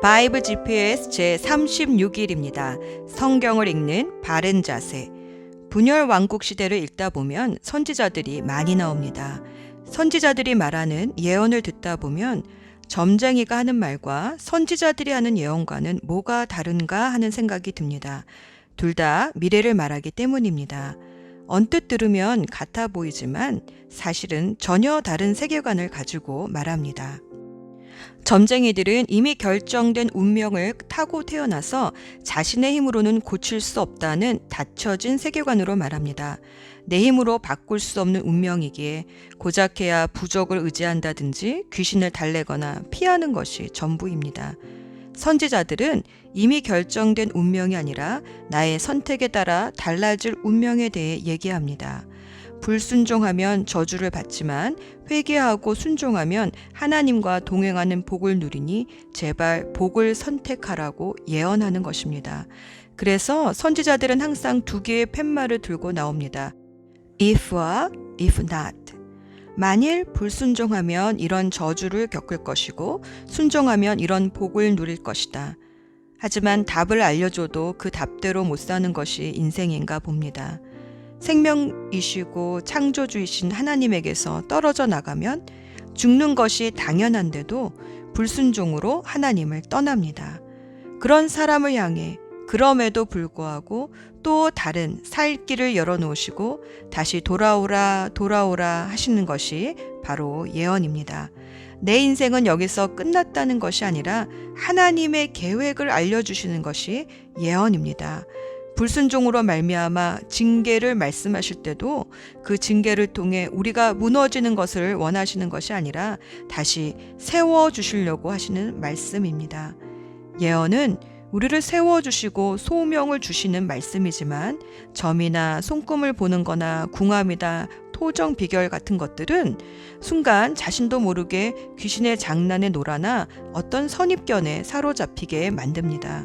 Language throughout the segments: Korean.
바이블 GPS 제36일입니다. 성경을 읽는 바른 자세. 분열 왕국 시대를 읽다 보면 선지자들이 많이 나옵니다. 선지자들이 말하는 예언을 듣다 보면 점쟁이가 하는 말과 선지자들이 하는 예언과는 뭐가 다른가 하는 생각이 듭니다. 둘 다 미래를 말하기 때문입니다. 언뜻 들으면 같아 보이지만 사실은 전혀 다른 세계관을 가지고 말합니다. 점쟁이들은 이미 결정된 운명을 타고 태어나서 자신의 힘으로는 고칠 수 없다는 닫혀진 세계관으로 말합니다. 내 힘으로 바꿀 수 없는 운명이기에 고작해야 부적을 의지한다든지 귀신을 달래거나 피하는 것이 전부입니다. 선지자들은 이미 결정된 운명이 아니라 나의 선택에 따라 달라질 운명에 대해 얘기합니다. 불순종하면 저주를 받지만 회개하고 순종하면 하나님과 동행하는 복을 누리니 제발 복을 선택하라고 예언하는 것입니다. 그래서 선지자들은 항상 두 개의 팻말을 들고 나옵니다. If와 if not. 만일 불순종하면 이런 저주를 겪을 것이고 순종하면 이런 복을 누릴 것이다. 하지만 답을 알려줘도 그 답대로 못 사는 것이 인생인가 봅니다. 생명이시고 창조주이신 하나님에게서 떨어져 나가면 죽는 것이 당연한데도 불순종으로 하나님을 떠납니다. 그런 사람을 향해 그럼에도 불구하고 또 다른 살 길을 열어놓으시고 다시 돌아오라 하시는 것이 바로 예언입니다. 내 인생은 여기서 끝났다는 것이 아니라 하나님의 계획을 알려주시는 것이 예언입니다. 불순종으로 말미암아 징계를 말씀하실 때도 그 징계를 통해 우리가 무너지는 것을 원하시는 것이 아니라 다시 세워주시려고 하시는 말씀입니다. 예언은 우리를 세워주시고 소명을 주시는 말씀이지만 점이나 손금을 보는 거나 궁합이나 토정 비결 같은 것들은 순간 자신도 모르게 귀신의 장난에 놀아나 어떤 선입견에 사로잡히게 만듭니다.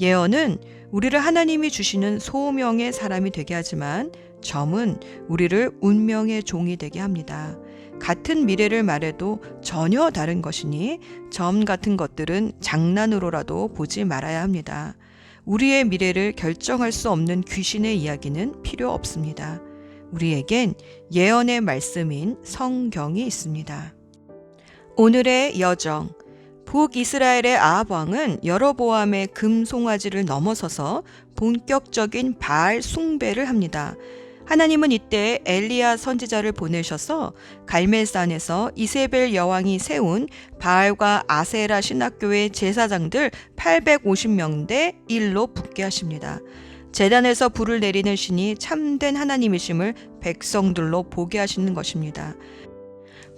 예언은 우리를 하나님이 주시는 소명의 사람이 되게 하지만 점은 우리를 운명의 종이 되게 합니다. 같은 미래를 말해도 전혀 다른 것이니 점 같은 것들은 장난으로라도 보지 말아야 합니다. 우리의 미래를 결정할 수 없는 귀신의 이야기는 필요 없습니다. 우리에겐 예언의 말씀인 성경이 있습니다. 오늘의 여정. 북이스라엘의 아합 왕은 여로보암의 금송아지를 넘어서서 본격적인 바알 숭배를 합니다. 하나님은 이때 엘리야 선지자를 보내셔서 갈멜산에서 이세벨 여왕이 세운 바알과 아세라 신학교의 제사장들 850명대 1로 붙게 하십니다. 제단에서 불을 내리는 신이 참된 하나님이심을 백성들로 보게 하시는 것입니다.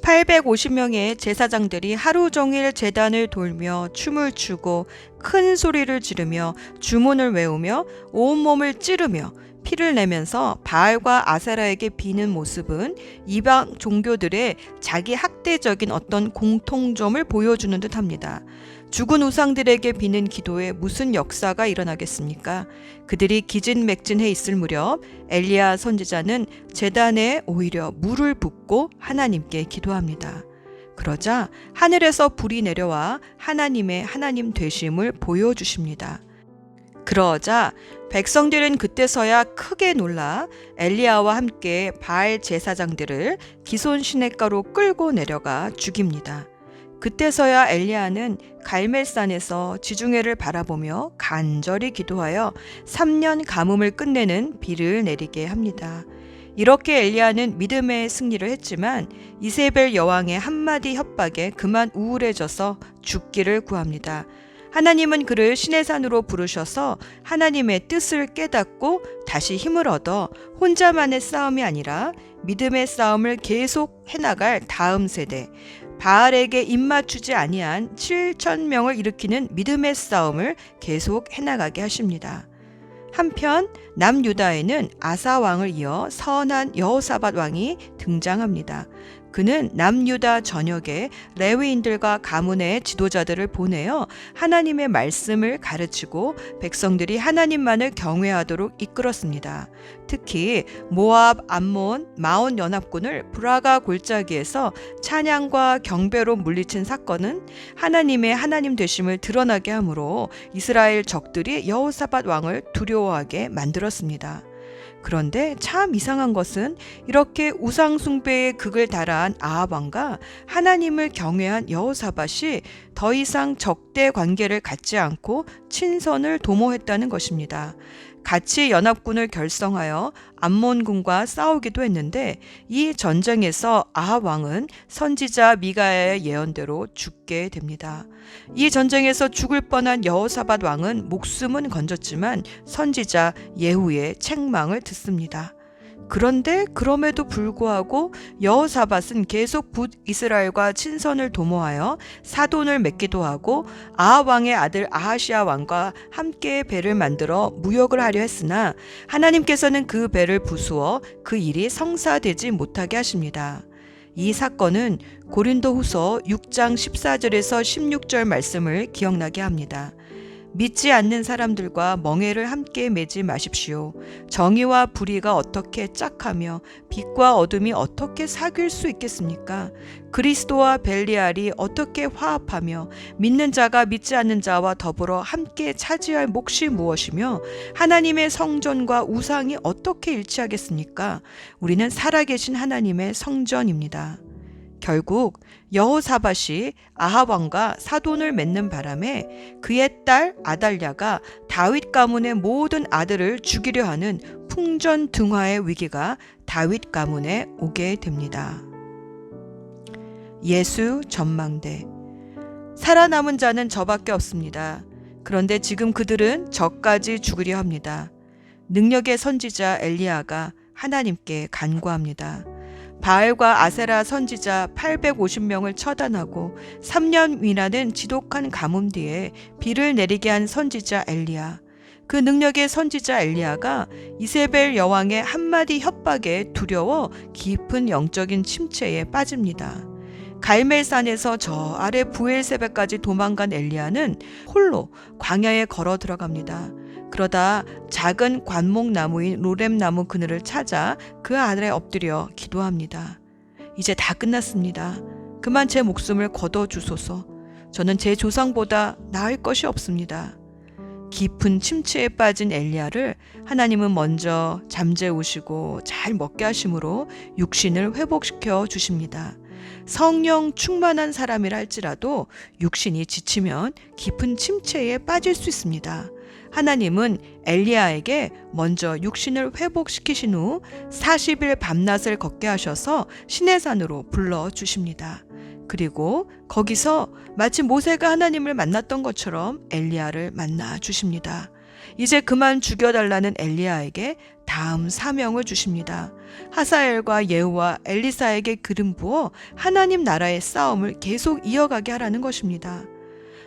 850명의 제사장들이 하루 종일 제단을 돌며 춤을 추고 큰 소리를 지르며 주문을 외우며 온몸을 찌르며 피를 내면서 바알과 아세라에게 비는 모습은 이방 종교들의 자기 학대적인 어떤 공통점을 보여주는 듯합니다. 죽은 우상들에게 비는 기도에 무슨 역사가 일어나겠습니까? 그들이 기진맥진해 있을 무렵 엘리야 선지자는 제단에 오히려 물을 붓고 하나님께 기도합니다. 그러자 하늘에서 불이 내려와 하나님의 하나님 되심을 보여주십니다. 그러자 백성들은 그때서야 크게 놀라 엘리야와 함께 바알 제사장들을 기손 시냇가로 끌고 내려가 죽입니다. 그때서야 엘리야는 갈멜산에서 지중해를 바라보며 간절히 기도하여 3년 가뭄을 끝내는 비를 내리게 합니다. 이렇게 엘리야는 믿음의 승리를 했지만 이세벨 여왕의 한마디 협박에 그만 우울해져서 죽기를 구합니다. 하나님은 그를 시내산으로 부르셔서 하나님의 뜻을 깨닫고 다시 힘을 얻어 혼자만의 싸움이 아니라 믿음의 싸움을 계속 해나갈 다음 세대, 바알에게 입맞추지 아니한 7,000명을 일으키는 믿음의 싸움을 계속 해나가게 하십니다. 한편 남유다에는 아사 왕을 이어 선한 여호사밧 왕이 등장합니다. 그는 남유다 전역에 레위인들과 가문의 지도자들을 보내어 하나님의 말씀을 가르치고 백성들이 하나님만을 경외하도록 이끌었습니다. 특히 모압, 암몬, 마온 연합군을 브라가 골짜기에서 찬양과 경배로 물리친 사건은 하나님의 하나님 되심을 드러나게 하므로 이스라엘 적들이 여호사밧 왕을 두려워하게 만들었습니다. 그런데 참 이상한 것은 이렇게 우상 숭배의 극을 달한 아합 왕과 하나님을 경외한 여호사밧이 더 이상 적대 관계를 갖지 않고 친선을 도모했다는 것입니다. 같이 연합군을 결성하여 암몬군과 싸우기도 했는데 이 전쟁에서 아합 왕은 선지자 미가야의 예언대로 죽게 됩니다. 이 전쟁에서 죽을 뻔한 여호사밧 왕은 목숨은 건졌지만 선지자 예후의 책망을 듣습니다. 그런데 그럼에도 불구하고 여호사밧은 계속 북이스라엘과 친선을 도모하여 사돈을 맺기도 하고 아합 왕의 아들 아하시아 왕과 함께 배를 만들어 무역을 하려 했으나 하나님께서는 그 배를 부수어 그 일이 성사되지 못하게 하십니다. 이 사건은 고린도후서 6장 14절에서 16절 말씀을 기억나게 합니다. 믿지 않는 사람들과 멍에를 함께 매지 마십시오. 정의와 불의가 어떻게 짝하며 빛과 어둠이 어떻게 사귈 수 있겠습니까? 그리스도와 벨리알이 어떻게 화합하며 믿는 자가 믿지 않는 자와 더불어 함께 차지할 몫이 무엇이며 하나님의 성전과 우상이 어떻게 일치하겠습니까? 우리는 살아계신 하나님의 성전입니다. 결국 여호사밧이 아합 왕과 사돈을 맺는 바람에 그의 딸 아달랴가 다윗 가문의 모든 아들을 죽이려 하는 풍전등화의 위기가 다윗 가문에 오게 됩니다. 예수 전망대. 살아남은 자는 저밖에 없습니다. 그런데 지금 그들은 저까지 죽으려 합니다. 능력의 선지자 엘리야가 하나님께 간구합니다. 바알과 아세라 선지자 850명을 처단하고 3년 위라는 지독한 가뭄 뒤에 비를 내리게 한 선지자 엘리야. 그 능력의 선지자 엘리야가 이세벨 여왕의 한마디 협박에 두려워 깊은 영적인 침체에 빠집니다. 갈멜산에서 저 아래 부엘세베까지 도망간 엘리야는 홀로 광야에 걸어 들어갑니다. 그러다 작은 관목나무인 로렘나무 그늘을 찾아 그 아래 엎드려 기도합니다. 이제 다 끝났습니다. 그만 제 목숨을 거둬주소서. 저는 제 조상보다 나을 것이 없습니다. 깊은 침체에 빠진 엘리야를 하나님은 먼저 잠재우시고 잘 먹게 하심으로 육신을 회복시켜 주십니다. 성령 충만한 사람이라 할지라도 육신이 지치면 깊은 침체에 빠질 수 있습니다. 하나님은 엘리야에게 먼저 육신을 회복시키신 후 40일 밤낮을 걷게 하셔서 시내산으로 불러주십니다. 그리고 거기서 마치 모세가 하나님을 만났던 것처럼 엘리야를 만나 주십니다. 이제 그만 죽여달라는 엘리야에게 다음 사명을 주십니다. 하사엘과 예후와 엘리사에게 기름 부어 하나님 나라의 싸움을 계속 이어가게 하라는 것입니다.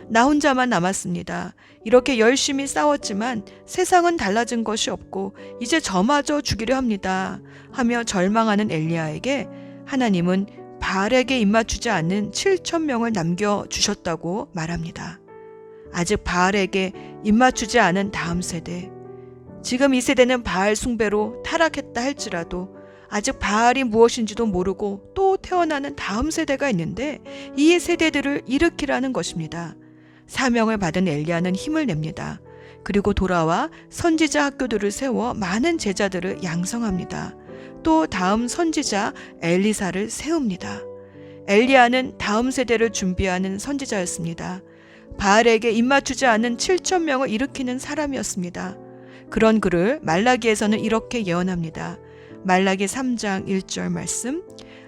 나 혼자만 남았습니다. 이렇게 열심히 싸웠지만 세상은 달라진 것이 없고 이제 저마저 죽이려 합니다. 하며 절망하는 엘리야에게 하나님은 바알에게 입맞추지 않는 7,000명을 남겨주셨다고 말합니다. 아직 바알에게 입맞추지 않은 다음 세대. 지금 이 세대는 바알 숭배로 타락했다 할지라도 아직 바알이 무엇인지도 모르고 또 태어나는 다음 세대가 있는데 이 세대들을 일으키라는 것입니다. 사명을 받은 엘리야는 힘을 냅니다. 그리고 돌아와 선지자 학교들을 세워 많은 제자들을 양성합니다. 또 다음 선지자 엘리사를 세웁니다. 엘리야는 다음 세대를 준비하는 선지자였습니다. 바알에게 입맞추지 않은 7,000명을 일으키는 사람이었습니다. 그런 그를 말라기에서는 이렇게 예언합니다. 말라기 3장 1절 말씀.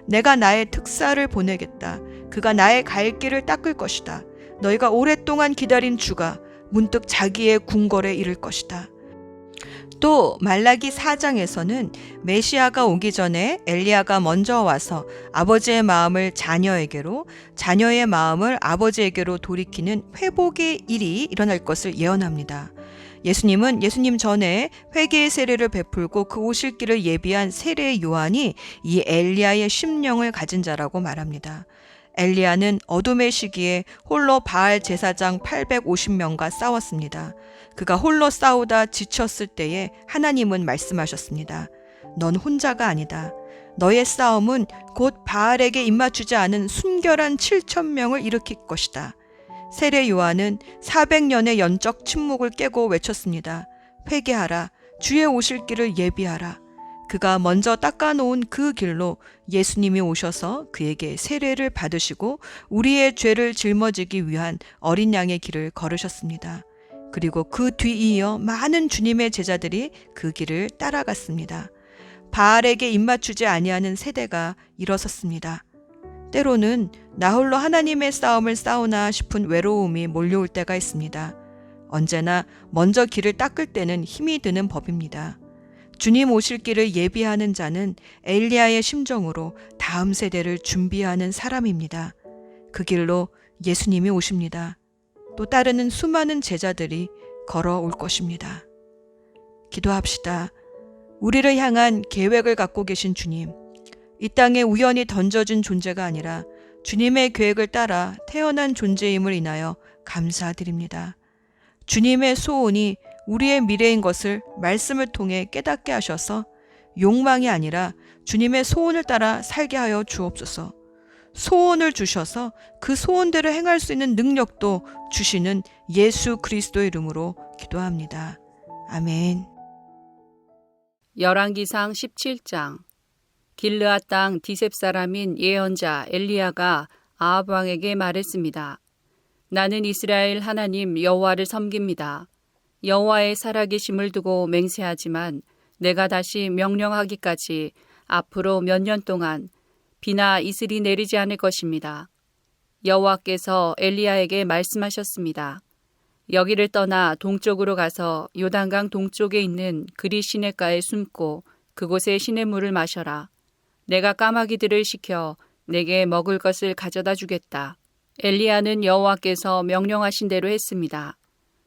내가 나의 특사를 보내겠다. 그가 나의 갈 길을 닦을 것이다. 너희가 오랫동안 기다린 주가 문득 자기의 궁궐에 이를 것이다. 또 말라기 4장에서는 메시아가 오기 전에 엘리야가 먼저 와서 아버지의 마음을 자녀에게로, 자녀의 마음을 아버지에게로 돌이키는 회복의 일이 일어날 것을 예언합니다. 예수님은 예수님 전에 회개의 세례를 베풀고 그 오실 길을 예비한 세례 요한이 이 엘리야의 심령을 가진 자라고 말합니다. 엘리야는 어둠의 시기에 홀로 바알 제사장 850명과 싸웠습니다. 그가 홀로 싸우다 지쳤을 때에 하나님은 말씀하셨습니다. 넌 혼자가 아니다. 너의 싸움은 곧 바알에게 입맞추지 않은 순결한 7,000명을 일으킬 것이다. 세례 요한은 400년의 연적 침묵을 깨고 외쳤습니다. 회개하라. 주의 오실 길을 예비하라. 그가 먼저 닦아놓은 그 길로 예수님이 오셔서 그에게 세례를 받으시고 우리의 죄를 짊어지기 위한 어린 양의 길을 걸으셨습니다. 그리고 그 뒤이어 많은 주님의 제자들이 그 길을 따라갔습니다. 바알에게 입맞추지 아니하는 세대가 일어섰습니다. 때로는 나 홀로 하나님의 싸움을 싸우나 싶은 외로움이 몰려올 때가 있습니다. 언제나 먼저 길을 닦을 때는 힘이 드는 법입니다. 주님 오실 길을 예비하는 자는 엘리야의 심정으로 다음 세대를 준비하는 사람입니다. 그 길로 예수님이 오십니다. 또 따르는 수많은 제자들이 걸어올 것입니다. 기도합시다. 우리를 향한 계획을 갖고 계신 주님, 이 땅에 우연히 던져진 존재가 아니라 주님의 계획을 따라 태어난 존재임을 인하여 감사드립니다. 주님의 소원이 우리의 미래인 것을 말씀을 통해 깨닫게 하셔서 욕망이 아니라 주님의 소원을 따라 살게 하여 주옵소서. 소원을 주셔서 그 소원대로 행할 수 있는 능력도 주시는 예수 그리스도의 이름으로 기도합니다. 아멘. 열왕기상 17장. 길르앗 땅 디셉 사람인 예언자 엘리야가 아합 왕에게 말했습니다. 나는 이스라엘 하나님 여호와를 섬깁니다. 여호와의 살아계심을 두고 맹세하지만 내가 다시 명령하기까지 앞으로 몇 년 동안 비나 이슬이 내리지 않을 것입니다. 여호와께서 엘리야에게 말씀하셨습니다. 여기를 떠나 동쪽으로 가서 요단강 동쪽에 있는 그리 시냇가에 숨고 그곳에 시냇물을 마셔라. 내가 까마귀들을 시켜 내게 먹을 것을 가져다 주겠다. 엘리야는 여호와께서 명령하신 대로 했습니다.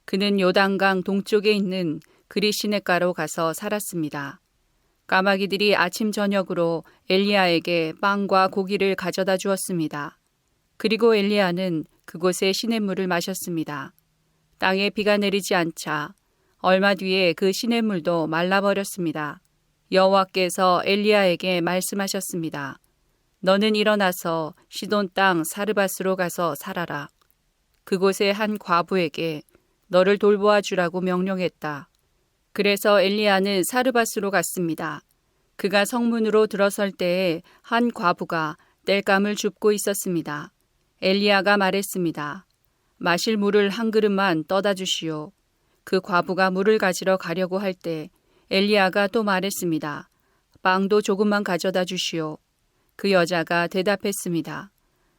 그는 요단강 동쪽에 있는 그리 시냇가로 가서 살았습니다. 까마귀들이 아침 저녁으로 엘리야에게 빵과 고기를 가져다 주었습니다. 그리고 엘리야는 그곳에 시냇물을 마셨습니다. 땅에 비가 내리지 않자 얼마 뒤에 그 시냇물도 말라버렸습니다. 여호와께서 엘리야에게 말씀하셨습니다. 너는 일어나서 시돈 땅 사르밧으로 가서 살아라. 그곳의 한 과부에게 너를 돌보아 주라고 명령했다. 그래서 엘리야는 사르밧으로 갔습니다. 그가 성문으로 들어설 때에 한 과부가 땔감을 줍고 있었습니다. 엘리야가 말했습니다. 마실 물을 한 그릇만 떠다 주시오. 그 과부가 물을 가지러 가려고 할 때 엘리야가 또 말했습니다. 빵도 조금만 가져다 주시오. 그 여자가 대답했습니다.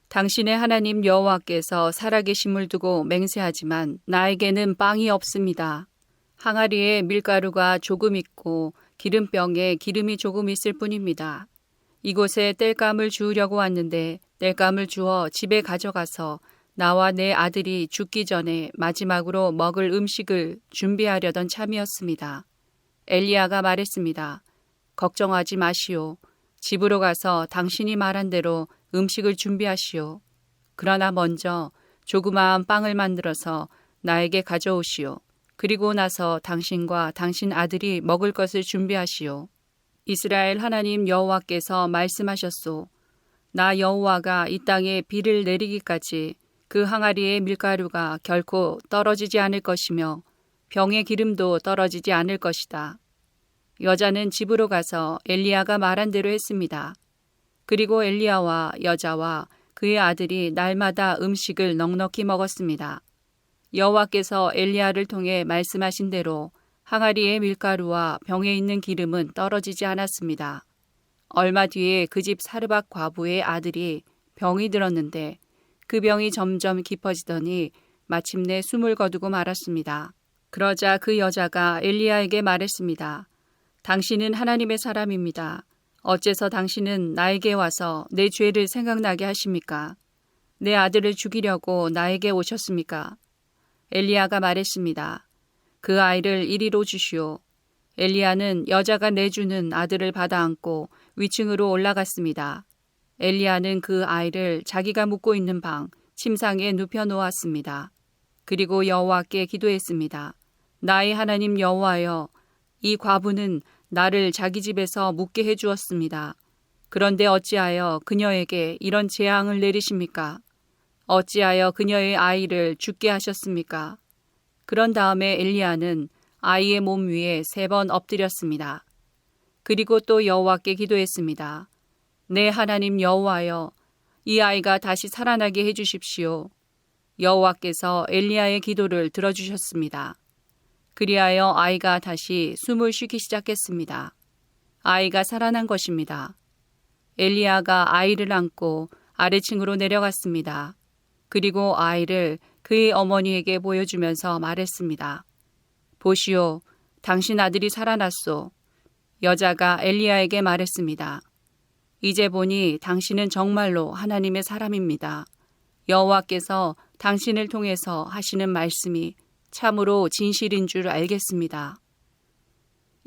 당신의 하나님 여호와께서 살아계심을 두고 맹세하지만 나에게는 빵이 없습니다. 항아리에 밀가루가 조금 있고 기름병에 기름이 조금 있을 뿐입니다. 이곳에 땔감을 주우려고 왔는데 땔감을 주어 집에 가져가서 나와 내 아들이 죽기 전에 마지막으로 먹을 음식을 준비하려던 참이었습니다. 엘리야가 말했습니다. 걱정하지 마시오. 집으로 가서 당신이 말한 대로 음식을 준비하시오. 그러나 먼저 조그마한 빵을 만들어서 나에게 가져오시오. 그리고 나서 당신과 당신 아들이 먹을 것을 준비하시오. 이스라엘 하나님 여호와께서 말씀하셨소. 나 여호와가 이 땅에 비를 내리기까지 그 항아리의 밀가루가 결코 떨어지지 않을 것이며 병의 기름도 떨어지지 않을 것이다. 여자는 집으로 가서 엘리야가 말한 대로 했습니다. 그리고 엘리야와 여자와 그의 아들이 날마다 음식을 넉넉히 먹었습니다. 여호와께서 엘리야를 통해 말씀하신 대로 항아리의 밀가루와 병에 있는 기름은 떨어지지 않았습니다. 얼마 뒤에 그 집 사르밧 과부의 아들이 병이 들었는데 그 병이 점점 깊어지더니 마침내 숨을 거두고 말았습니다. 그러자 그 여자가 엘리야에게 말했습니다. 당신은 하나님의 사람입니다. 어째서 당신은 나에게 와서 내 죄를 생각나게 하십니까? 내 아들을 죽이려고 나에게 오셨습니까? 엘리야가 말했습니다. 그 아이를 이리로 주시오. 엘리야는 여자가 내주는 아들을 받아 안고 위층으로 올라갔습니다. 엘리야는 그 아이를 자기가 묵고 있는 방 침상에 눕혀 놓았습니다. 그리고 여호와께 기도했습니다. 나의 하나님 여호와여, 이 과부는 나를 자기 집에서 묵게 해주었습니다. 그런데 어찌하여 그녀에게 이런 재앙을 내리십니까? 어찌하여 그녀의 아이를 죽게 하셨습니까? 그런 다음에 엘리야는 아이의 몸 위에 3번 엎드렸습니다. 그리고 또 여호와께 기도했습니다. 내 하나님 여호와여, 이 아이가 다시 살아나게 해주십시오. 여호와께서 엘리야의 기도를 들어주셨습니다. 그리하여 아이가 다시 숨을 쉬기 시작했습니다. 아이가 살아난 것입니다. 엘리야가 아이를 안고 아래층으로 내려갔습니다. 그리고 아이를 그의 어머니에게 보여주면서 말했습니다. 보시오, 당신 아들이 살아났소. 여자가 엘리야에게 말했습니다. 이제 보니 당신은 정말로 하나님의 사람입니다. 여호와께서 당신을 통해서 하시는 말씀이 참으로 진실인 줄 알겠습니다.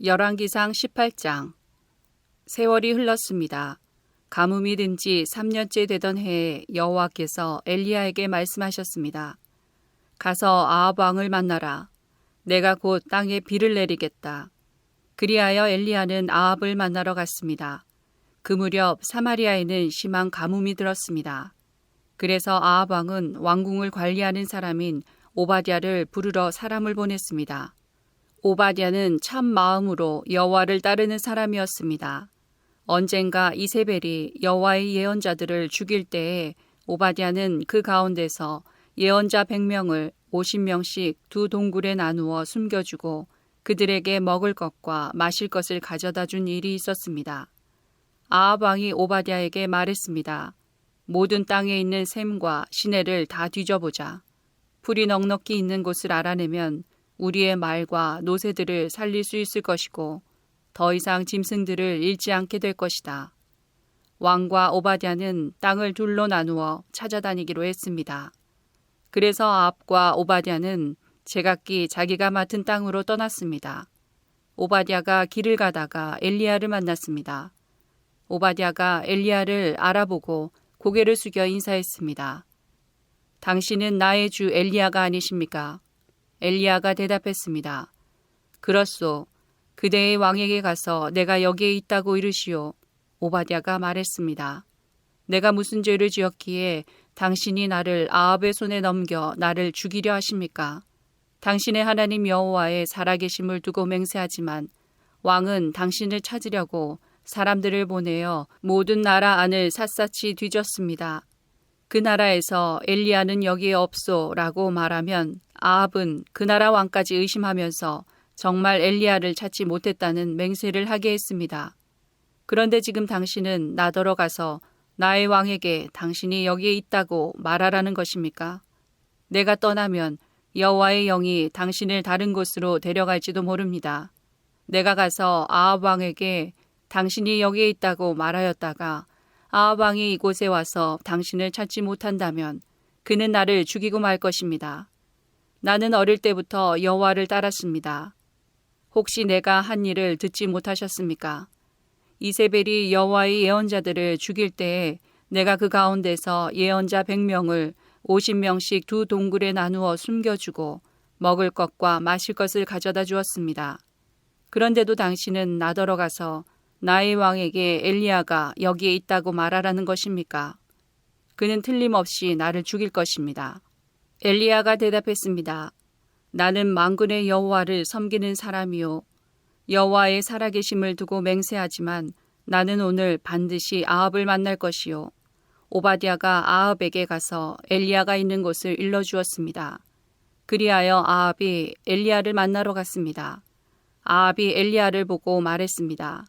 열왕기상 18장. 세월이 흘렀습니다. 가뭄이 든 지 3년째 되던 해에 여호와께서 엘리야에게 말씀하셨습니다. 가서 아합 왕을 만나라. 내가 곧 땅에 비를 내리겠다. 그리하여 엘리야는 아합을 만나러 갔습니다. 그 무렵 사마리아에는 심한 가뭄이 들었습니다. 그래서 아합 왕은 왕궁을 관리하는 사람인 오바댜를 부르러 사람을 보냈습니다. 오바댜는 참 마음으로 여호와를 따르는 사람이었습니다. 언젠가 이세벨이 여호와의 예언자들을 죽일 때에 오바댜는 그 가운데서 예언자 100명을 50명씩 2동굴에 나누어 숨겨주고 그들에게 먹을 것과 마실 것을 가져다 준 일이 있었습니다. 아합 왕이 오바댜에게 말했습니다. 모든 땅에 있는 샘과 시내를 다 뒤져보자. 풀이 넉넉히 있는 곳을 알아내면 우리의 말과 노새들을 살릴 수 있을 것이고 더 이상 짐승들을 잃지 않게 될 것이다. 왕과 오바댜는 땅을 둘로 나누어 찾아다니기로 했습니다. 그래서 아합과 오바댜는 제각기 자기가 맡은 땅으로 떠났습니다. 오바댜가 길을 가다가 엘리야를 만났습니다. 오바댜가 엘리야를 알아보고 고개를 숙여 인사했습니다. 당신은 나의 주 엘리야가 아니십니까? 엘리야가 대답했습니다. 그렇소. 그대의 왕에게 가서 내가 여기에 있다고 이르시오. 오바댜가 말했습니다. 내가 무슨 죄를 지었기에 당신이 나를 아합의 손에 넘겨 나를 죽이려 하십니까? 당신의 하나님 여호와의 살아계심을 두고 맹세하지만 왕은 당신을 찾으려고 사람들을 보내어 모든 나라 안을 샅샅이 뒤졌습니다. 그 나라에서 엘리야는 여기에 없소라고 말하면 아합은 그 나라 왕까지 의심하면서 정말 엘리야를 찾지 못했다는 맹세를 하게 했습니다. 그런데 지금 당신은 나더러 가서 나의 왕에게 당신이 여기에 있다고 말하라는 것입니까? 내가 떠나면 여호와의 영이 당신을 다른 곳으로 데려갈지도 모릅니다. 내가 가서 아합 왕에게 당신이 여기에 있다고 말하였다가 아합 왕이 이곳에 와서 당신을 찾지 못한다면 그는 나를 죽이고 말 것입니다. 나는 어릴 때부터 여호와를 따랐습니다. 혹시 내가 한 일을 듣지 못하셨습니까? 이세벨이 여호와의 예언자들을 죽일 때에 내가 그 가운데서 예언자 100명을 50명씩 2동굴에 나누어 숨겨주고 먹을 것과 마실 것을 가져다 주었습니다. 그런데도 당신은 나더러 가서 나의 왕에게 엘리야가 여기에 있다고 말하라는 것입니까? 그는 틀림없이 나를 죽일 것입니다. 엘리야가 대답했습니다. 나는 만군의 여호와를 섬기는 사람이요. 여호와의 살아계심을 두고 맹세하지만 나는 오늘 반드시 아합을 만날 것이요. 오바댜가 아합에게 가서 엘리야가 있는 곳을 일러주었습니다. 그리하여 아합이 엘리야를 만나러 갔습니다. 아합이 엘리야를 보고 말했습니다.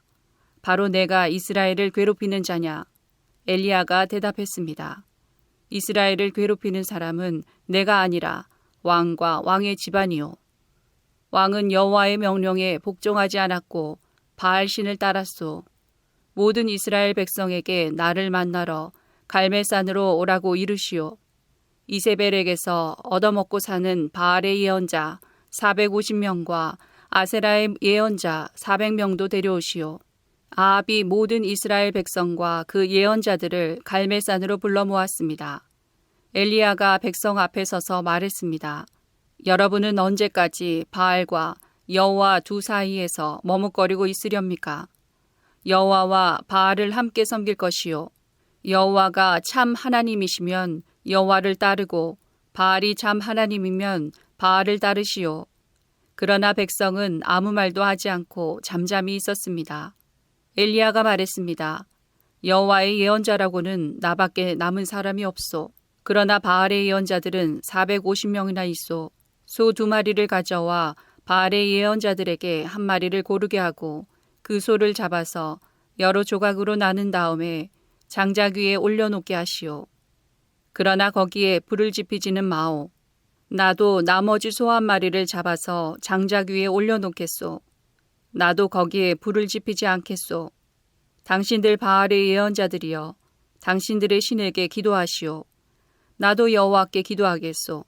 바로 내가 이스라엘을 괴롭히는 자냐? 엘리야가 대답했습니다. 이스라엘을 괴롭히는 사람은 내가 아니라 왕과 왕의 집안이요. 왕은 여호와의 명령에 복종하지 않았고 바알신을 따랐소. 모든 이스라엘 백성에게 나를 만나러 갈멜산으로 오라고 이르시오. 이세벨에게서 얻어먹고 사는 바알의 예언자 450명과 아세라의 예언자 400명도 데려오시오. 아합이 모든 이스라엘 백성과 그 예언자들을 갈멜산으로 불러 모았습니다. 엘리야가 백성 앞에 서서 말했습니다. 여러분은 언제까지 바알과 여호와 두 사이에서 머뭇거리고 있으렵니까? 여호와와 바알을 함께 섬길 것이요. 여호와가 참 하나님이시면 여호와를 따르고 바알이 참 하나님이면 바알을 따르시오. 그러나 백성은 아무 말도 하지 않고 잠잠히 있었습니다. 엘리야가 말했습니다. 여호와의 예언자라고는 나밖에 남은 사람이 없소. 그러나 바알의 예언자들은 450명이나 있소. 소 2마리를 가져와 바알의 예언자들에게 1마리를 고르게 하고 그 소를 잡아서 여러 조각으로 나눈 다음에 장작 위에 올려놓게 하시오. 그러나 거기에 불을 지피지는 마오. 나도 나머지 소 1마리를 잡아서 장작 위에 올려놓겠소. 나도 거기에 불을 지피지 않겠소. 당신들 바알의 예언자들이여, 당신들의 신에게 기도하시오. 나도 여호와께 기도하겠소.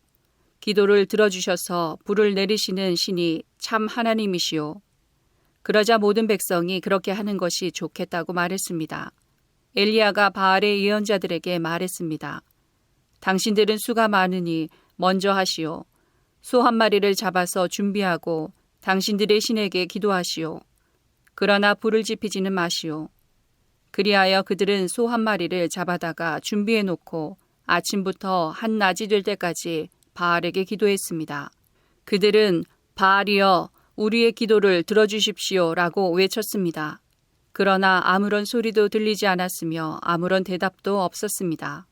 기도를 들어주셔서 불을 내리시는 신이 참 하나님이시오. 그러자 모든 백성이 그렇게 하는 것이 좋겠다고 말했습니다. 엘리야가 바알의 예언자들에게 말했습니다. 당신들은 수가 많으니 먼저 하시오. 소 1마리를 잡아서 준비하고 당신들의 신에게 기도하시오. 그러나 불을 지피지는 마시오. 그리하여 그들은 소 1마리를 잡아다가 준비해 놓고 아침부터 한낮이 될 때까지 바알에게 기도했습니다. 그들은 바알이여 우리의 기도를 들어주십시오 라고 외쳤습니다. 그러나 아무런 소리도 들리지 않았으며 아무런 대답도 없었습니다.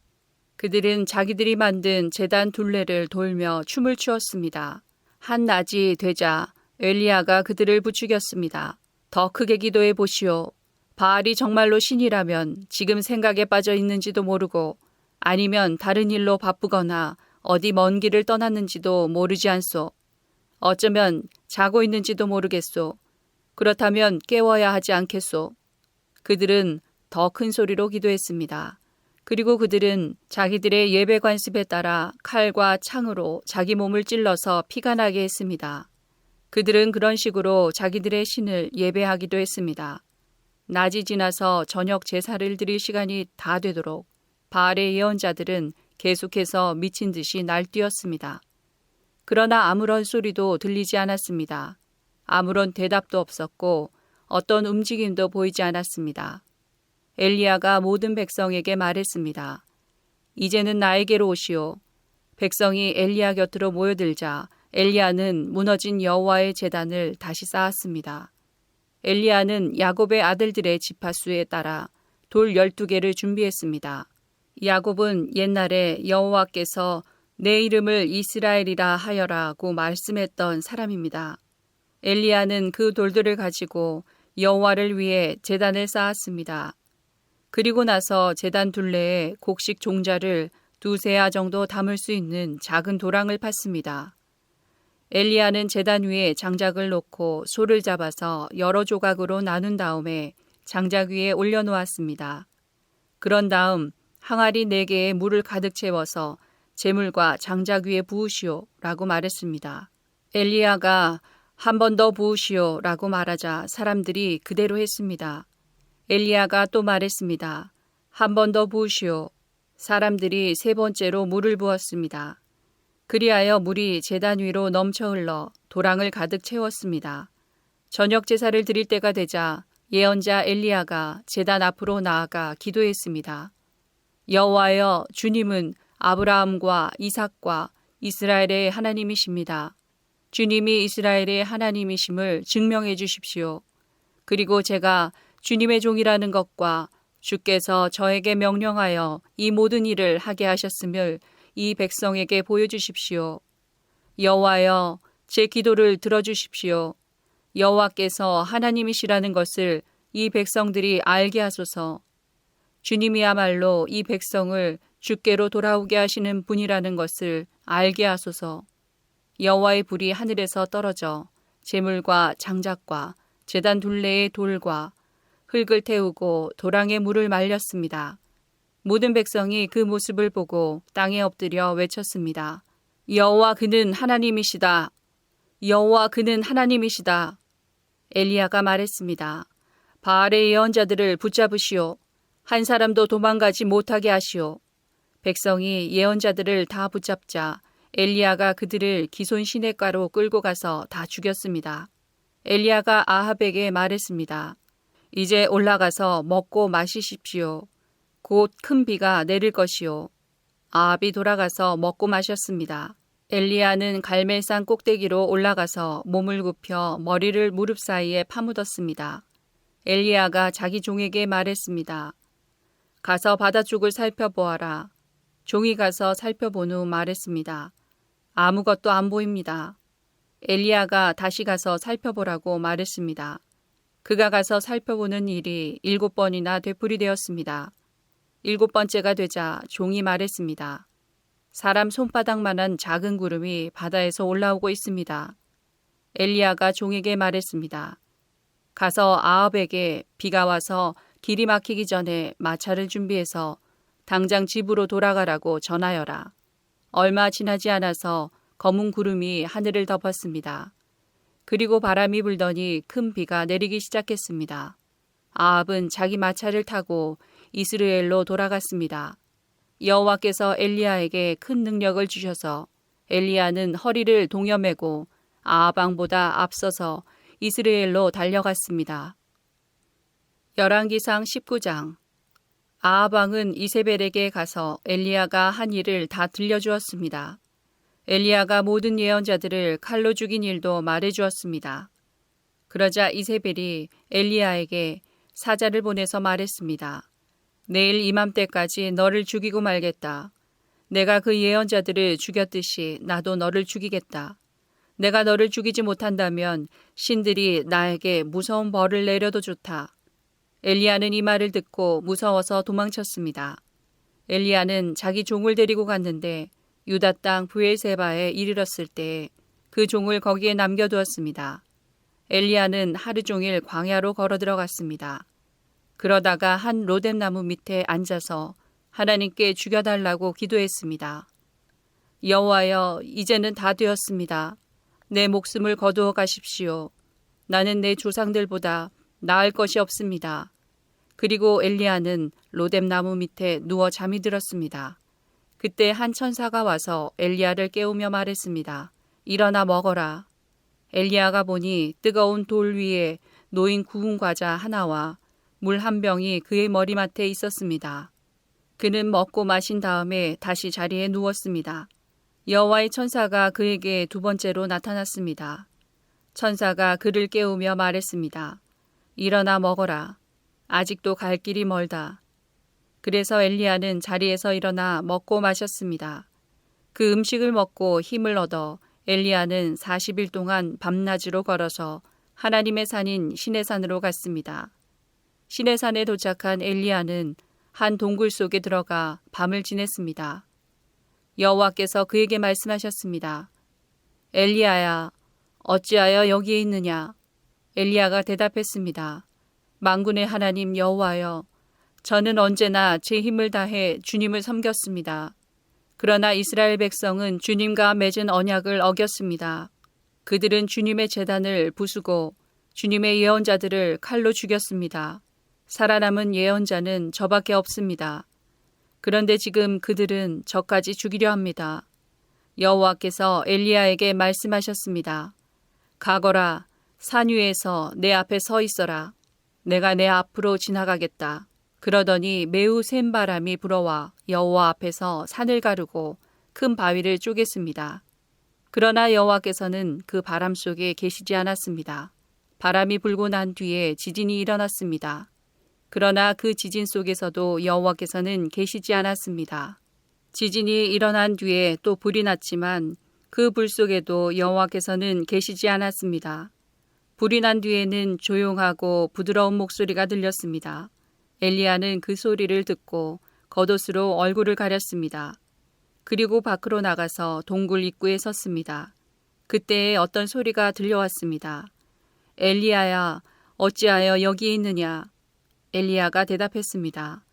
그들은 자기들이 만든 제단 둘레를 돌며 춤을 추었습니다. 한낮이 되자 엘리야가 그들을 부추겼습니다. 더 크게 기도해 보시오. 바알이 정말로 신이라면 지금 생각에 빠져 있는지도 모르고 아니면 다른 일로 바쁘거나 어디 먼 길을 떠났는지도 모르지 않소. 어쩌면 자고 있는지도 모르겠소. 그렇다면 깨워야 하지 않겠소. 그들은 더 큰 소리로 기도했습니다. 그리고 그들은 자기들의 예배 관습에 따라 칼과 창으로 자기 몸을 찔러서 피가 나게 했습니다. 그들은 그런 식으로 자기들의 신을 예배하기도 했습니다. 낮이 지나서 저녁 제사를 드릴 시간이 다 되도록 바알의 예언자들은 계속해서 미친 듯이 날뛰었습니다. 그러나 아무런 소리도 들리지 않았습니다. 아무런 대답도 없었고 어떤 움직임도 보이지 않았습니다. 엘리야가 모든 백성에게 말했습니다. 이제는 나에게로 오시오. 백성이 엘리야 곁으로 모여들자 엘리야는 무너진 여호와의 제단을 다시 쌓았습니다. 엘리야는 야곱의 아들들의 지파수에 따라 돌 12개를 준비했습니다. 야곱은 옛날에 여호와께서 내 이름을 이스라엘이라 하여라고 말씀했던 사람입니다. 엘리야는 그 돌들을 가지고 여호와를 위해 제단을 쌓았습니다. 그리고 나서 제단 둘레에 곡식 종자를 2세아 정도 담을 수 있는 작은 도랑을 팠습니다. 엘리야는 제단 위에 장작을 놓고 소를 잡아서 여러 조각으로 나눈 다음에 장작 위에 올려놓았습니다. 그런 다음 항아리 4개에 물을 가득 채워서 제물과 장작 위에 부으시오 라고 말했습니다. 엘리야가 한 번 더 부으시오 라고 말하자 사람들이 그대로 했습니다. 엘리야가 또 말했습니다. 한 번 더 부으시오. 사람들이 3번째로 물을 부었습니다. 그리하여 물이 제단 위로 넘쳐 흘러 도랑을 가득 채웠습니다. 저녁 제사를 드릴 때가 되자 예언자 엘리야가 제단 앞으로 나아가 기도했습니다. 여호와여, 주님은 아브라함과 이삭과 이스라엘의 하나님이십니다. 주님이 이스라엘의 하나님이심을 증명해 주십시오. 그리고 제가 주님의 종이라는 것과 주께서 저에게 명령하여 이 모든 일을 하게 하셨음을 이 백성에게 보여주십시오. 여호와여, 제 기도를 들어주십시오. 여호와께서 하나님이시라는 것을 이 백성들이 알게 하소서. 주님이야말로 이 백성을 주께로 돌아오게 하시는 분이라는 것을 알게 하소서. 여호와의 불이 하늘에서 떨어져 제물과 장작과 제단 둘레의 돌과 흙을 태우고 도랑에 물을 말렸습니다. 모든 백성이 그 모습을 보고 땅에 엎드려 외쳤습니다. 여호와 그는 하나님이시다. 여호와 그는 하나님이시다. 엘리야가 말했습니다. 바알의 예언자들을 붙잡으시오. 한 사람도 도망가지 못하게 하시오. 백성이 예언자들을 다 붙잡자 엘리야가 그들을 기손 시냇가로 끌고 가서 다 죽였습니다. 엘리야가 아합에게 말했습니다. 이제 올라가서 먹고 마시십시오. 곧 큰 비가 내릴 것이요. 아합이 돌아가서 먹고 마셨습니다. 엘리야는 갈멜산 꼭대기로 올라가서 몸을 굽혀 머리를 무릎 사이에 파묻었습니다. 엘리야가 자기 종에게 말했습니다. 가서 바다 쪽을 살펴보아라. 종이 가서 살펴본 후 말했습니다. 아무것도 안 보입니다. 엘리야가 다시 가서 살펴보라고 말했습니다. 그가 가서 살펴보는 일이 7번이나 되풀이되었습니다. 7번째가 되자 종이 말했습니다. 사람 손바닥만한 작은 구름이 바다에서 올라오고 있습니다. 엘리야가 종에게 말했습니다. 가서 아합에게 비가 와서 길이 막히기 전에 마차를 준비해서 당장 집으로 돌아가라고 전하여라. 얼마 지나지 않아서 검은 구름이 하늘을 덮었습니다. 그리고 바람이 불더니 큰 비가 내리기 시작했습니다. 아합은 자기 마차를 타고 이스라엘로 돌아갔습니다. 여호와께서 엘리야에게 큰 능력을 주셔서 엘리야는 허리를 동여매고 아합 왕보다 앞서서 이스라엘로 달려갔습니다. 열왕기상 19장. 아합 왕은 이세벨에게 가서 엘리야가 한 일을 다 들려주었습니다. 엘리야가 모든 예언자들을 칼로 죽인 일도 말해주었습니다. 그러자 이세벨이 엘리야에게 사자를 보내서 말했습니다. 내일 이맘때까지 너를 죽이고 말겠다. 내가 그 예언자들을 죽였듯이 나도 너를 죽이겠다. 내가 너를 죽이지 못한다면 신들이 나에게 무서운 벌을 내려도 좋다. 엘리야는 이 말을 듣고 무서워서 도망쳤습니다. 엘리야는 자기 종을 데리고 갔는데 유다 땅 브엘세바에 이르렀을 때 그 종을 거기에 남겨두었습니다. 엘리야는 하루 종일 광야로 걸어 들어갔습니다. 그러다가 한 로뎀나무 밑에 앉아서 하나님께 죽여달라고 기도했습니다. 여호와여, 이제는 다 되었습니다. 내 목숨을 거두어 가십시오. 나는 내 조상들보다 나을 것이 없습니다. 그리고 엘리야는 로뎀나무 밑에 누워 잠이 들었습니다. 그때 한 천사가 와서 엘리야를 깨우며 말했습니다. 일어나 먹어라. 엘리야가 보니 뜨거운 돌 위에 놓인 구운 과자 하나와 물 한 병이 그의 머리맡에 있었습니다. 그는 먹고 마신 다음에 다시 자리에 누웠습니다. 여호와의 천사가 그에게 두 번째로 나타났습니다. 천사가 그를 깨우며 말했습니다. 일어나 먹어라. 아직도 갈 길이 멀다. 그래서 엘리야는 자리에서 일어나 먹고 마셨습니다. 그 음식을 먹고 힘을 얻어 엘리야는 40일 동안 밤낮으로 걸어서 하나님의 산인 시내산으로 갔습니다. 시내산에 도착한 엘리야는 한 동굴 속에 들어가 밤을 지냈습니다. 여호와께서 그에게 말씀하셨습니다. 엘리야야, 어찌하여 여기에 있느냐? 엘리야가 대답했습니다. 만군의 하나님 여호와여, 저는 언제나 제 힘을 다해 주님을 섬겼습니다. 그러나 이스라엘 백성은 주님과 맺은 언약을 어겼습니다. 그들은 주님의 제단을 부수고 주님의 예언자들을 칼로 죽였습니다. 살아남은 예언자는 저밖에 없습니다. 그런데 지금 그들은 저까지 죽이려 합니다. 여호와께서 엘리야에게 말씀하셨습니다. 가거라, 산 위에서 내 앞에 서 있어라. 내가 내 앞으로 지나가겠다. 그러더니 매우 센 바람이 불어와 여호와 앞에서 산을 가르고 큰 바위를 쪼갰습니다. 그러나 여호와께서는 그 바람 속에 계시지 않았습니다. 바람이 불고 난 뒤에 지진이 일어났습니다. 그러나 그 지진 속에서도 여호와께서는 계시지 않았습니다. 지진이 일어난 뒤에 또 불이 났지만 그 불 속에도 여호와께서는 계시지 않았습니다. 불이 난 뒤에는 조용하고 부드러운 목소리가 들렸습니다. 엘리야는 그 소리를 듣고 겉옷으로 얼굴을 가렸습니다. 그리고 밖으로 나가서 동굴 입구에 섰습니다. 그때에 어떤 소리가 들려왔습니다. 엘리야야, 어찌하여 여기에 있느냐? 엘리야가 대답했습니다.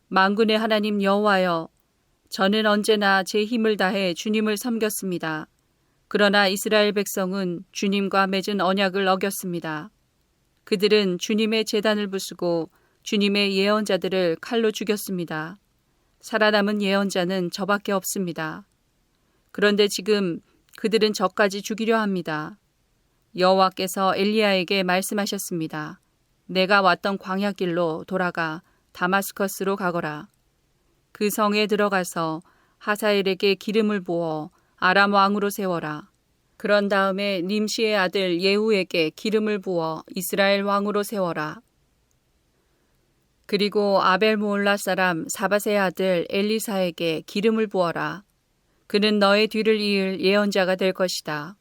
만군의 하나님 여호와여, 저는 언제나 제 힘을 다해 주님을 섬겼습니다. 그러나 이스라엘 백성은 주님과 맺은 언약을 어겼습니다. 그들은 주님의 제단을 부수고 주님의 예언자들을 칼로 죽였습니다. 살아남은 예언자는 저밖에 없습니다. 그런데 지금 그들은 저까지 죽이려 합니다. 여호와께서 엘리야에게 말씀하셨습니다. 내가 왔던 광야길로 돌아가 다마스커스로 가거라. 그 성에 들어가서 하사엘에게 기름을 부어 아람 왕으로 세워라. 그런 다음에 님시의 아들 예후에게 기름을 부어 이스라엘 왕으로 세워라. 그리고 아벨모올라 사람 사밧의 아들 엘리사에게 기름을 부어라. 그는 너의 뒤를 이을 예언자가 될 것이다.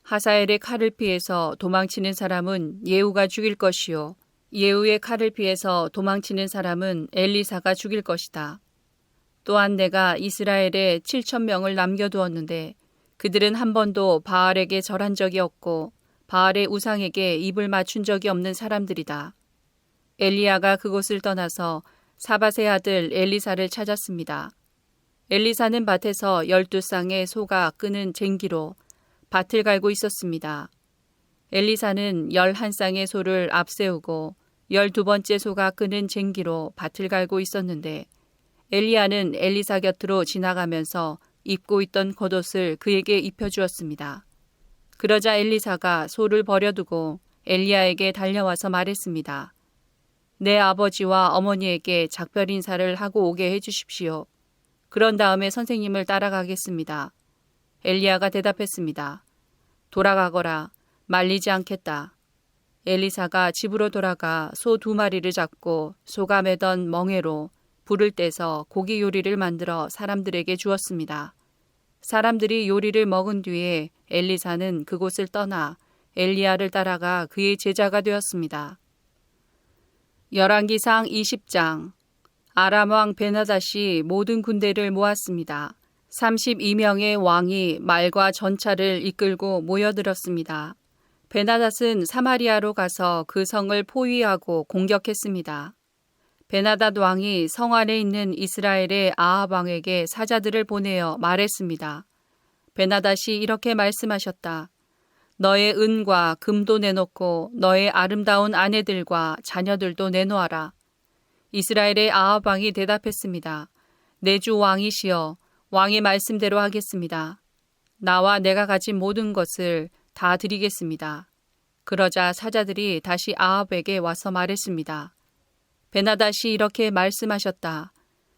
하사엘의 칼을 피해서 도망치는 사람은 예후가 죽일 것이요 예후의 칼을 피해서 도망치는 사람은 엘리사가 죽일 것이다. 또한 내가 이스라엘에 7,000명을 남겨두었는데 그들은 한 번도 바알에게 절한 적이 없고 바알의 우상에게 입을 맞춘 적이 없는 사람들이다. 엘리야가 그곳을 떠나서 사밧의 아들 엘리사를 찾았습니다. 엘리사는 밭에서 12쌍의 소가 끄는 쟁기로 밭을 갈고 있었습니다. 엘리사는 11쌍의 소를 앞세우고 12번째 소가 끄는 쟁기로 밭을 갈고 있었는데 엘리야는 엘리사 곁으로 지나가면서 입고 있던 겉옷을 그에게 입혀주었습니다. 그러자 엘리사가 소를 버려두고 엘리야에게 달려와서 말했습니다. 내 아버지와 어머니에게 작별 인사를 하고 오게 해주십시오. 그런 다음에 선생님을 따라가겠습니다. 엘리야가 대답했습니다. 돌아가거라. 말리지 않겠다. 엘리사가 집으로 돌아가 소 2마리를 잡고 소가 매던 멍에로 불을 떼서 고기 요리를 만들어 사람들에게 주었습니다. 사람들이 요리를 먹은 뒤에 엘리사는 그곳을 떠나 엘리야를 따라가 그의 제자가 되었습니다. 열왕기상 20장. 아람 왕 베나닷이 모든 군대를 모았습니다. 32명의 왕이 말과 전차를 이끌고 모여들었습니다. 베나닷은 사마리아로 가서 그 성을 포위하고 공격했습니다. 베나닷 왕이 성 안에 있는 이스라엘의 아합 왕에게 사자들을 보내어 말했습니다. 베나닷이 이렇게 말씀하셨다. 너의 은과 금도 내놓고 너의 아름다운 아내들과 자녀들도 내놓아라. 이스라엘의 아합 왕이 대답했습니다. 내 주 왕이시여, 왕의 말씀대로 하겠습니다. 나와 내가 가진 모든 것을 다 드리겠습니다. 그러자 사자들이 다시 아합에게 와서 말했습니다. 베나닷이 이렇게 말씀하셨다.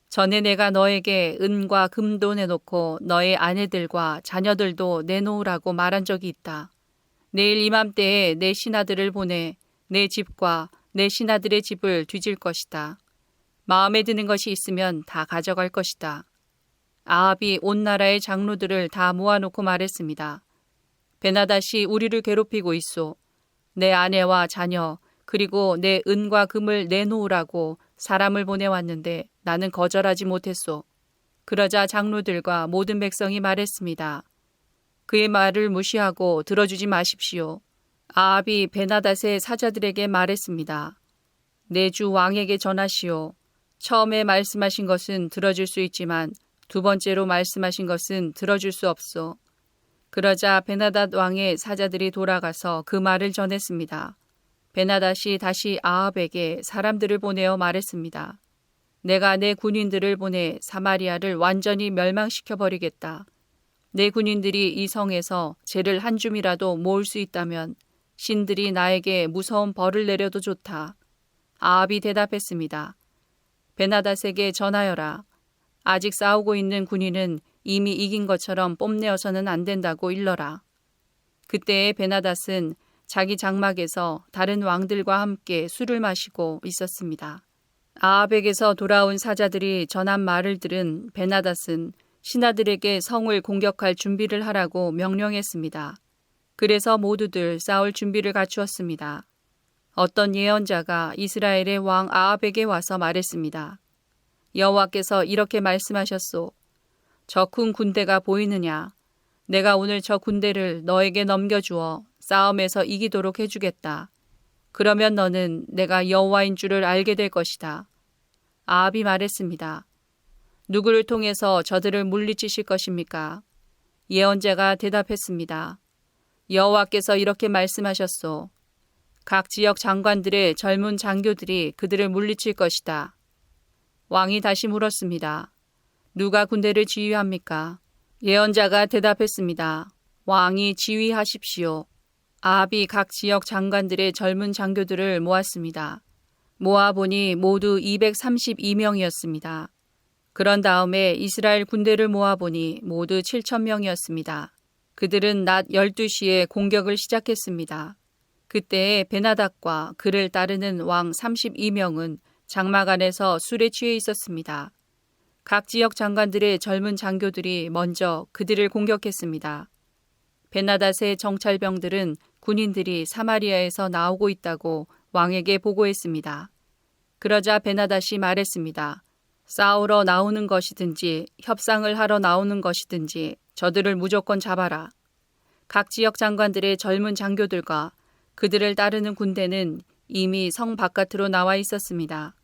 전에 내가 너에게 은과 금도 내놓고 너의 아내들과 자녀들도 내놓으라고 말한 적이 있다. 내일 이맘때에 내 신하들을 보내 내 집과 내 신하들의 집을 뒤질 것이다. 마음에 드는 것이 있으면 다 가져갈 것이다. 아합이 온 나라의 장로들을 다 모아놓고 말했습니다. 베나닷이 우리를 괴롭히고 있소. 내 아내와 자녀 그리고 내 은과 금을 내놓으라고 사람을 보내왔는데 나는 거절하지 못했소. 그러자 장로들과 모든 백성이 말했습니다. 그의 말을 무시하고 들어주지 마십시오. 아합이 베나닷의 사자들에게 말했습니다. 내 주 왕에게 전하시오. 처음에 말씀하신 것은 들어줄 수 있지만 두 번째로 말씀하신 것은 들어줄 수 없소. 그러자 베나닷 왕의 사자들이 돌아가서 그 말을 전했습니다. 베나닷이 다시 아합에게 사람들을 보내어 말했습니다. 내가 내 군인들을 보내 사마리아를 완전히 멸망시켜버리겠다. 내 군인들이 이 성에서 재를 한 줌이라도 모을 수 있다면 신들이 나에게 무서운 벌을 내려도 좋다. 아합이 대답했습니다. 베나닷에게 전하여라. 아직 싸우고 있는 군인은 이미 이긴 것처럼 뽐내어서는 안 된다고 일러라. 그때의 베나닷은 자기 장막에서 다른 왕들과 함께 술을 마시고 있었습니다. 아합에게서 돌아온 사자들이 전한 말을 들은 베나닷은 신하들에게 성을 공격할 준비를 하라고 명령했습니다. 그래서 모두들 싸울 준비를 갖추었습니다. 어떤 예언자가 이스라엘의 왕 아합에게 와서 말했습니다. 여호와께서 이렇게 말씀하셨소. 저 큰 군대가 보이느냐? 내가 오늘 저 군대를 너에게 넘겨주어 싸움에서 이기도록 해주겠다. 그러면 너는 내가 여호와인 줄을 알게 될 것이다. 아합이 말했습니다. 누구를 통해서 저들을 물리치실 것입니까? 예언자가 대답했습니다. 여호와께서 이렇게 말씀하셨소. 각 지역 장관들의 젊은 장교들이 그들을 물리칠 것이다. 왕이 다시 물었습니다. 누가 군대를 지휘합니까? 예언자가 대답했습니다. 왕이 지휘하십시오. 아합이 각 지역 장관들의 젊은 장교들을 모았습니다. 모아보니 모두 232명이었습니다. 그런 다음에 이스라엘 군대를 모아보니 모두 7,000명이었습니다. 그들은 낮 12시에 공격을 시작했습니다. 그때에 베나닥과 그를 따르는 왕 32명은 장막 안에서 술에 취해 있었습니다. 각 지역 장관들의 젊은 장교들이 먼저 그들을 공격했습니다. 베나닷의 정찰병들은 군인들이 사마리아에서 나오고 있다고 왕에게 보고했습니다. 그러자 베나닷이 말했습니다. 싸우러 나오는 것이든지 협상을 하러 나오는 것이든지 저들을 무조건 잡아라. 각 지역 장관들의 젊은 장교들과 그들을 따르는 군대는 이미 성 바깥으로 나와 있었습니다.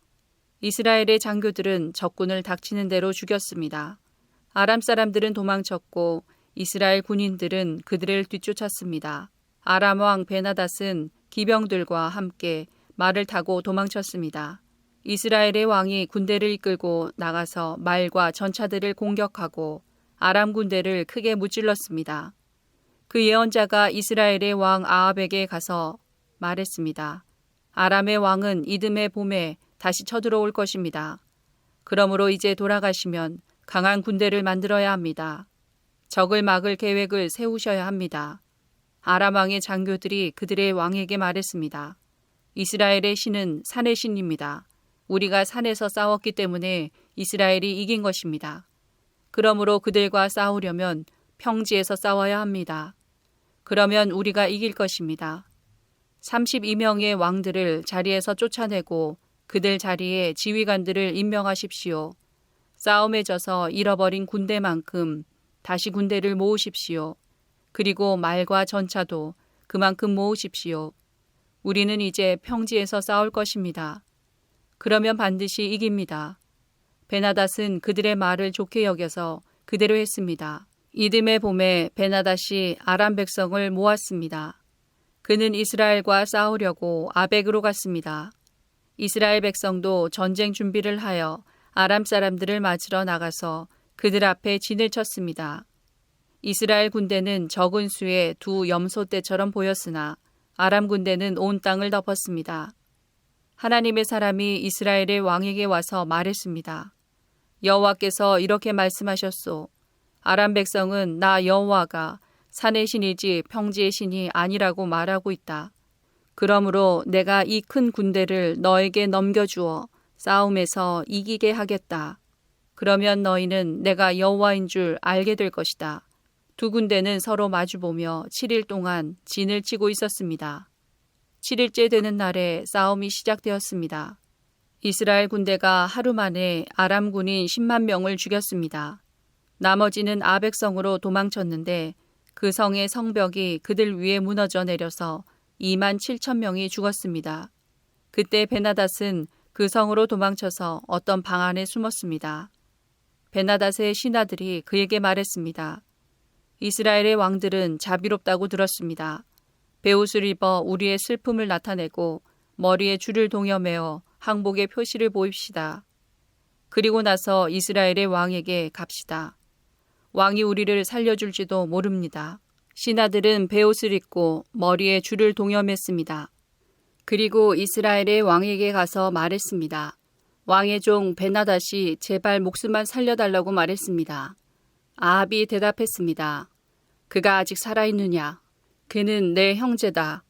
이스라엘의 장교들은 적군을 닥치는 대로 죽였습니다. 아람 사람들은 도망쳤고 이스라엘 군인들은 그들을 뒤쫓았습니다. 아람 왕 베나닷은 기병들과 함께 말을 타고 도망쳤습니다. 이스라엘의 왕이 군대를 이끌고 나가서 말과 전차들을 공격하고 아람 군대를 크게 무찔렀습니다. 그 예언자가 이스라엘의 왕 아합에게 가서 말했습니다. 아람의 왕은 이듬해 봄에 다시 쳐들어올 것입니다. 그러므로 이제 돌아가시면 강한 군대를 만들어야 합니다. 적을 막을 계획을 세우셔야 합니다. 아람 왕의 장교들이 그들의 왕에게 말했습니다. 이스라엘의 신은 산의 신입니다. 우리가 산에서 싸웠기 때문에 이스라엘이 이긴 것입니다. 그러므로 그들과 싸우려면 평지에서 싸워야 합니다. 그러면 우리가 이길 것입니다. 32명의 왕들을 자리에서 쫓아내고 그들 자리에 지휘관들을 임명하십시오. 싸움에 져서 잃어버린 군대만큼 다시 군대를 모으십시오. 그리고 말과 전차도 그만큼 모으십시오. 우리는 이제 평지에서 싸울 것입니다. 그러면 반드시 이깁니다. 베나닷은 그들의 말을 좋게 여겨서 그대로 했습니다. 이듬해 봄에 베나닷이 아람 백성을 모았습니다. 그는 이스라엘과 싸우려고 아벡으로 갔습니다. 이스라엘 백성도 전쟁 준비를 하여 아람 사람들을 맞으러 나가서 그들 앞에 진을 쳤습니다. 이스라엘 군대는 적은 수의 두 염소떼처럼 보였으나 아람 군대는 온 땅을 덮었습니다. 하나님의 사람이 이스라엘의 왕에게 와서 말했습니다. 여호와께서 이렇게 말씀하셨소. 아람 백성은 나 여호와가 산의 신이지 평지의 신이 아니라고 말하고 있다. 그러므로 내가 이 큰 군대를 너에게 넘겨주어 싸움에서 이기게 하겠다. 그러면 너희는 내가 여호와인 줄 알게 될 것이다. 두 군대는 서로 마주보며 7일 동안 진을 치고 있었습니다. 7일째 되는 날에 싸움이 시작되었습니다. 이스라엘 군대가 하루 만에 아람 군인 10만 명을 죽였습니다. 나머지는 아벡성으로 도망쳤는데 그 성의 성벽이 그들 위에 무너져 내려서 2만 7천 명이 죽었습니다. 그때 베나닷은 그 성으로 도망쳐서 어떤 방 안에 숨었습니다. 베나닷의 신하들이 그에게 말했습니다. 이스라엘의 왕들은 자비롭다고 들었습니다. 베옷을 입어 우리의 슬픔을 나타내고 머리에 줄을 동여매어 항복의 표시를 보입시다. 그리고 나서 이스라엘의 왕에게 갑시다. 왕이 우리를 살려줄지도 모릅니다. 신하들은 베옷을 입고 머리에 줄을 동여맸습니다. 그리고 이스라엘의 왕에게 가서 말했습니다. 왕의 종 베나닷이 제발 목숨만 살려달라고 말했습니다. 아합이 대답했습니다. 그가 아직 살아있느냐? 그는 내 형제다.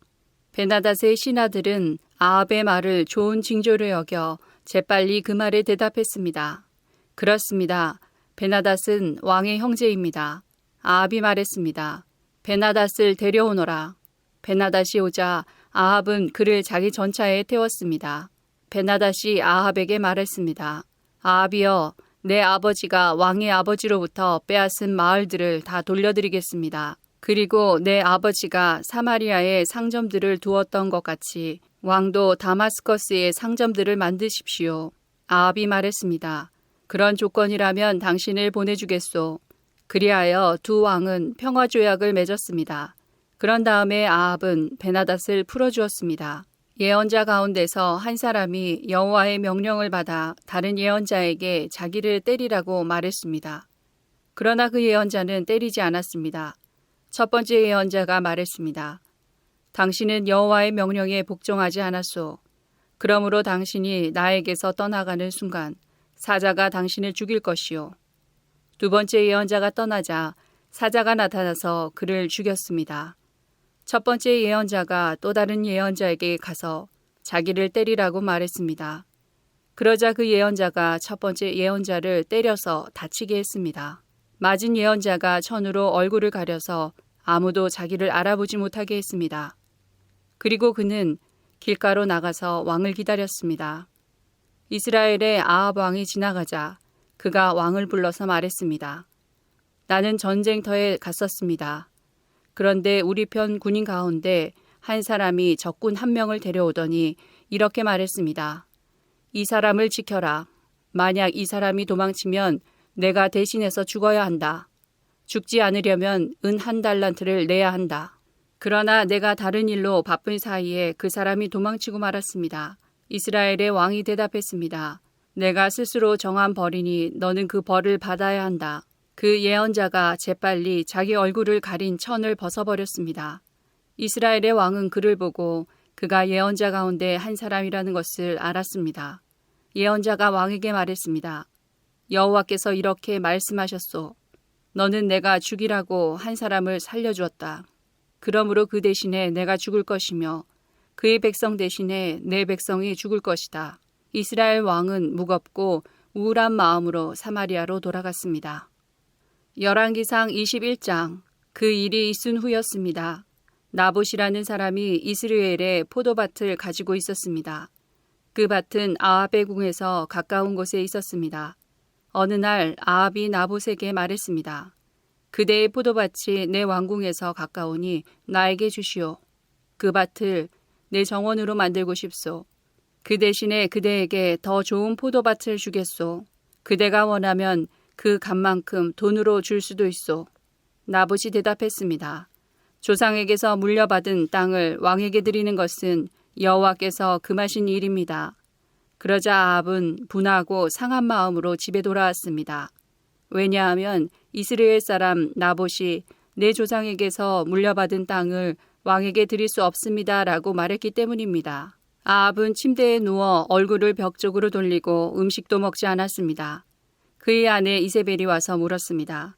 베나닷의 신하들은 아합의 말을 좋은 징조로 여겨 재빨리 그 말에 대답했습니다. 그렇습니다. 베나닷은 왕의 형제입니다. 아합이 말했습니다. 베나닷을 데려오너라. 베나닷이 오자 아합은 그를 자기 전차에 태웠습니다. 베나닷이 아합에게 말했습니다. 아합이여, 내 아버지가 왕의 아버지로부터 빼앗은 마을들을 다 돌려드리겠습니다. 그리고 내 아버지가 사마리아에 상점들을 두었던 것 같이 왕도 다마스커스에 상점들을 만드십시오. 아합이 말했습니다. 그런 조건이라면 당신을 보내주겠소. 그리하여 두 왕은 평화 조약을 맺었습니다. 그런 다음에 아합은 베나닷을 풀어주었습니다. 예언자 가운데서 한 사람이 여호와의 명령을 받아 다른 예언자에게 자기를 때리라고 말했습니다. 그러나 그 예언자는 때리지 않았습니다. 첫 번째 예언자가 말했습니다. 당신은 여호와의 명령에 복종하지 않았소. 그러므로 당신이 나에게서 떠나가는 순간 사자가 당신을 죽일 것이요. 두 번째 예언자가 떠나자 사자가 나타나서 그를 죽였습니다. 첫 번째 예언자가 또 다른 예언자에게 가서 자기를 때리라고 말했습니다. 그러자 그 예언자가 첫 번째 예언자를 때려서 다치게 했습니다. 맞은 예언자가 천으로 얼굴을 가려서 아무도 자기를 알아보지 못하게 했습니다. 그리고 그는 길가로 나가서 왕을 기다렸습니다. 이스라엘의 아합 왕이 지나가자 그가 왕을 불러서 말했습니다. 나는 전쟁터에 갔었습니다. 그런데 우리 편 군인 가운데 한 사람이 적군 한 명을 데려오더니 이렇게 말했습니다. 이 사람을 지켜라. 만약 이 사람이 도망치면 내가 대신해서 죽어야 한다. 죽지 않으려면 은 1달란트를 내야 한다. 그러나 내가 다른 일로 바쁜 사이에 그 사람이 도망치고 말았습니다. 이스라엘의 왕이 대답했습니다. 내가 스스로 정한 벌이니 너는 그 벌을 받아야 한다. 그 예언자가 재빨리 자기 얼굴을 가린 천을 벗어버렸습니다. 이스라엘의 왕은 그를 보고 그가 예언자 가운데 한 사람이라는 것을 알았습니다. 예언자가 왕에게 말했습니다. 여호와께서 이렇게 말씀하셨소. 너는 내가 죽이라고 한 사람을 살려주었다. 그러므로 그 대신에 내가 죽을 것이며 그의 백성 대신에 내 백성이 죽을 것이다. 이스라엘 왕은 무겁고 우울한 마음으로 사마리아로 돌아갔습니다. 열왕기상 21장. 그 일이 있은 후였습니다. 나봇이라는 사람이 이스라엘에 포도밭을 가지고 있었습니다. 그 밭은 아합의 궁에서 가까운 곳에 있었습니다. 어느 날 아합이 나봇에게 말했습니다. 그대의 포도밭이 내 왕궁에서 가까우니 나에게 주시오. 그 밭을 내 정원으로 만들고 싶소. 그 대신에 그대에게 더 좋은 포도밭을 주겠소. 그대가 원하면 그 값만큼 돈으로 줄 수도 있소. 나봇이 대답했습니다. 조상에게서 물려받은 땅을 왕에게 드리는 것은 여호와께서 금하신 일입니다. 그러자 아합은 분하고 상한 마음으로 집에 돌아왔습니다. 왜냐하면 이스라엘 사람 나봇이 내 조상에게서 물려받은 땅을 왕에게 드릴 수 없습니다라고 말했기 때문입니다. 아합은 침대에 누워 얼굴을 벽 쪽으로 돌리고 음식도 먹지 않았습니다. 그의 아내 이세벨이 와서 물었습니다.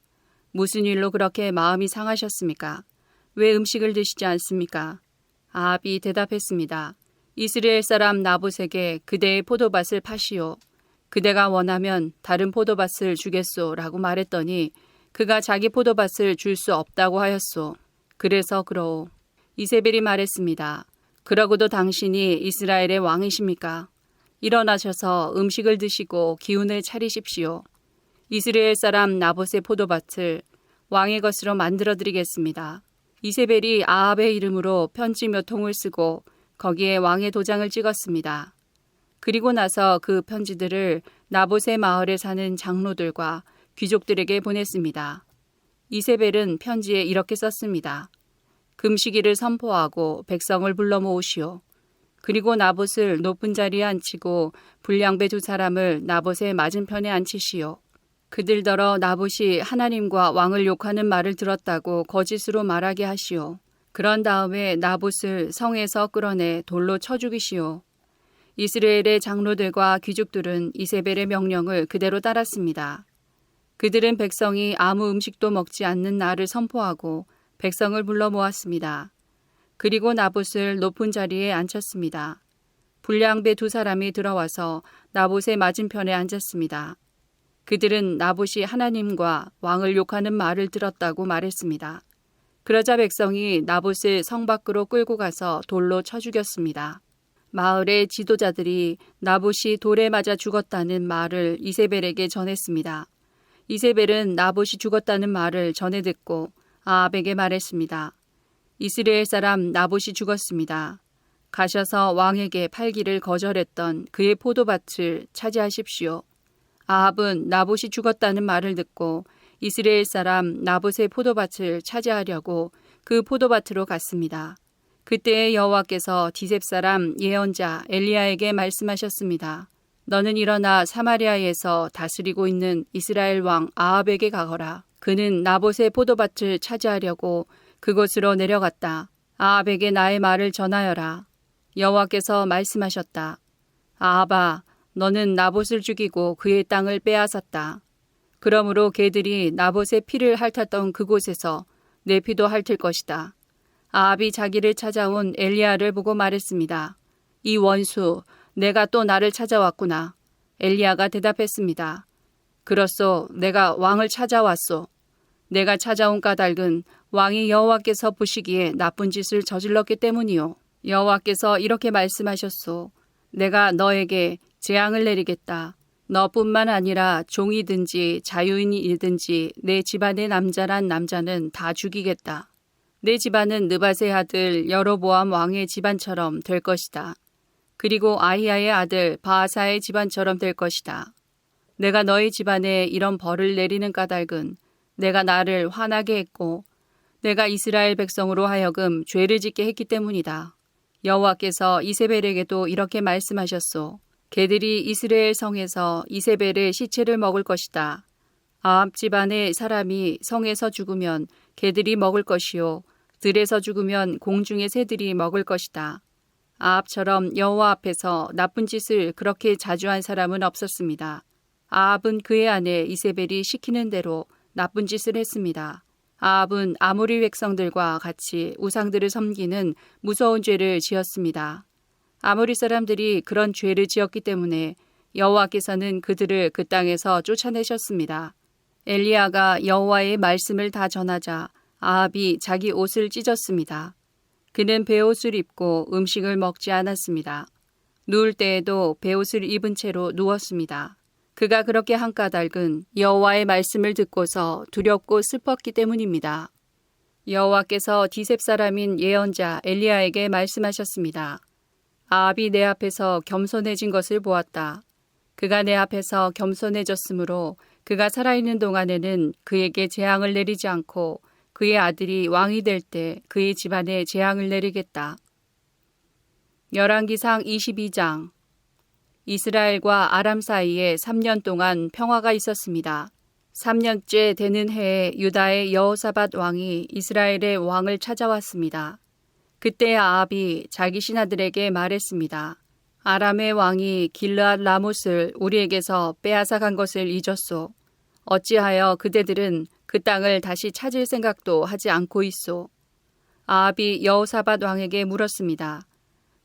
무슨 일로 그렇게 마음이 상하셨습니까? 왜 음식을 드시지 않습니까? 아합이 대답했습니다. 이스라엘 사람 나봇에게 그대의 포도밭을 파시오. 그대가 원하면 다른 포도밭을 주겠소라고 말했더니 그가 자기 포도밭을 줄 수 없다고 하였소. 그래서 그러오. 이세벨이 말했습니다. 그러고도 당신이 이스라엘의 왕이십니까? 일어나셔서 음식을 드시고 기운을 차리십시오. 이스라엘 사람 나봇의 포도밭을 왕의 것으로 만들어드리겠습니다. 이세벨이 아합의 이름으로 편지 몇 통을 쓰고 거기에 왕의 도장을 찍었습니다. 그리고 나서 그 편지들을 나봇의 마을에 사는 장로들과 귀족들에게 보냈습니다. 이세벨은 편지에 이렇게 썼습니다. 금식일을 선포하고 백성을 불러 모으시오. 그리고 나봇을 높은 자리에 앉히고 불량배 2사람을 나봇의 맞은편에 앉히시오. 그들더러 나봇이 하나님과 왕을 욕하는 말을 들었다고 거짓으로 말하게 하시오. 그런 다음에 나봇을 성에서 끌어내 돌로 쳐 죽이시오. 이스라엘의 장로들과 귀족들은 이세벨의 명령을 그대로 따랐습니다. 그들은 백성이 아무 음식도 먹지 않는 날을 선포하고 백성을 불러 모았습니다. 그리고 나봇을 높은 자리에 앉혔습니다. 불량배 2사람이 들어와서 나봇의 맞은편에 앉았습니다. 그들은 나봇이 하나님과 왕을 욕하는 말을 들었다고 말했습니다. 그러자 백성이 나봇을 성 밖으로 끌고 가서 돌로 쳐 죽였습니다. 마을의 지도자들이 나봇이 돌에 맞아 죽었다는 말을 이세벨에게 전했습니다. 이세벨은 나봇이 죽었다는 말을 전해 듣고 아합에게 말했습니다. 이스라엘 사람 나봇이 죽었습니다. 가셔서 왕에게 팔기를 거절했던 그의 포도밭을 차지하십시오. 아합은 나봇이 죽었다는 말을 듣고 이스라엘 사람 나봇의 포도밭을 차지하려고 그 포도밭으로 갔습니다. 그때 여호와께서 디셉 사람 예언자 엘리야에게 말씀하셨습니다. 너는 일어나 사마리아에서 다스리고 있는 이스라엘 왕 아합에게 가거라. 그는 나봇의 포도밭을 차지하려고 그곳으로 내려갔다. 아합에게 나의 말을 전하여라. 여호와께서 말씀하셨다. 아합아, 너는 나봇을 죽이고 그의 땅을 빼앗았다. 그러므로 개들이 나봇의 피를 핥았던 그곳에서 내 피도 핥을 것이다. 아합이 자기를 찾아온 엘리야를 보고 말했습니다. 이 원수, 내가 또 나를 찾아왔구나. 엘리야가 대답했습니다. 그렇소, 내가 왕을 찾아왔소. 내가 찾아온 까닭은 왕이 여호와께서 보시기에 나쁜 짓을 저질렀기 때문이요. 여호와께서 이렇게 말씀하셨소. 내가 너에게 재앙을 내리겠다. 너뿐만 아니라 종이든지 자유인이든지 내 집안의 남자란 남자는 다 죽이겠다. 내 집안은 느밧의 아들 여로보암 왕의 집안처럼 될 것이다. 그리고 아히야의 아들 바하사의 집안처럼 될 것이다. 내가 너희 집안에 이런 벌을 내리는 까닭은 내가 나를 화나게 했고 내가 이스라엘 백성으로 하여금 죄를 짓게 했기 때문이다. 여호와께서 이세벨에게도 이렇게 말씀하셨소. 개들이 이스라엘 성에서 이세벨의 시체를 먹을 것이다. 아합 집안의 사람이 성에서 죽으면 개들이 먹을 것이요 들에서 죽으면 공중의 새들이 먹을 것이다. 아합처럼 여호와 앞에서 나쁜 짓을 그렇게 자주 한 사람은 없었습니다. 아합은 그의 아내 이세벨이 시키는 대로 나쁜 짓을 했습니다. 아합은 아모리 백성들과 같이 우상들을 섬기는 무서운 죄를 지었습니다. 아모리 사람들이 그런 죄를 지었기 때문에 여호와께서는 그들을 그 땅에서 쫓아내셨습니다. 엘리야가 여호와의 말씀을 다 전하자 아합이 자기 옷을 찢었습니다. 그는 베옷을 입고 음식을 먹지 않았습니다. 누울 때에도 베옷을 입은 채로 누웠습니다. 그가 그렇게 한 까닭은 여호와의 말씀을 듣고서 두렵고 슬펐기 때문입니다. 여호와께서 디셉 사람인 예언자 엘리야에게 말씀하셨습니다. 아합이 내 앞에서 겸손해진 것을 보았다. 그가 내 앞에서 겸손해졌으므로 그가 살아있는 동안에는 그에게 재앙을 내리지 않고 그의 아들이 왕이 될 때 그의 집안에 재앙을 내리겠다. 열왕기상 22장. 이스라엘과 아람 사이에 3년 동안 평화가 있었습니다. 3년째 되는 해에 유다의 여호사밧 왕이 이스라엘의 왕을 찾아왔습니다. 그때 아합이 자기 신하들에게 말했습니다. 아람의 왕이 길르앗 라못을 우리에게서 빼앗아 간 것을 잊었소. 어찌하여 그대들은 그 땅을 다시 찾을 생각도 하지 않고 있소. 아합이 여호사밧 왕에게 물었습니다.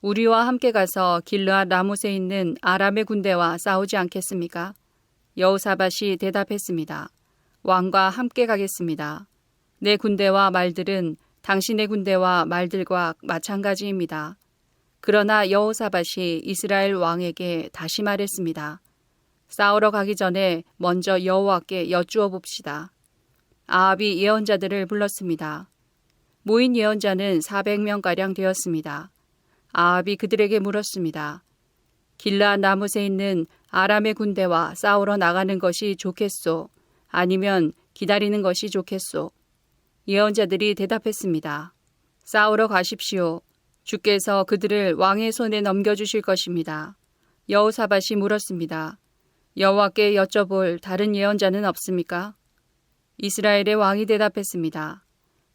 우리와 함께 가서 길르앗 라못에 있는 아람의 군대와 싸우지 않겠습니까? 여호사밧이 대답했습니다. 왕과 함께 가겠습니다. 내 군대와 말들은 당신의 군대와 말들과 마찬가지입니다. 그러나 여호사밧이 이스라엘 왕에게 다시 말했습니다. 싸우러 가기 전에 먼저 여호와께 여쭈어 봅시다. 아합이 예언자들을 불렀습니다. 모인 예언자는 400명가량 되었습니다. 아합이 그들에게 물었습니다. 길르앗 라못에 있는 아람의 군대와 싸우러 나가는 것이 좋겠소? 아니면 기다리는 것이 좋겠소? 예언자들이 대답했습니다. 싸우러 가십시오. 주께서 그들을 왕의 손에 넘겨주실 것입니다. 여호사밧이 물었습니다. 여호와께 여쭤볼 다른 예언자는 없습니까? 이스라엘의 왕이 대답했습니다.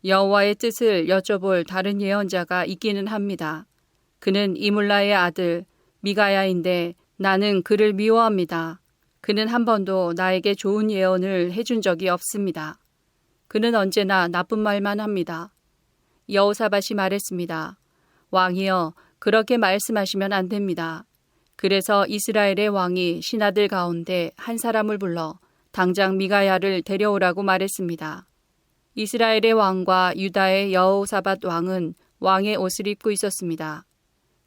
여호와의 뜻을 여쭤볼 다른 예언자가 있기는 합니다. 그는 이물라의 아들 미가야인데 나는 그를 미워합니다. 그는 한 번도 나에게 좋은 예언을 해준 적이 없습니다. 그는 언제나 나쁜 말만 합니다. 여호사밧이 말했습니다. 왕이여, 그렇게 말씀하시면 안 됩니다. 그래서 이스라엘의 왕이 신하들 가운데 한 사람을 불러 당장 미가야를 데려오라고 말했습니다. 이스라엘의 왕과 유다의 여호사밧 왕은 왕의 옷을 입고 있었습니다.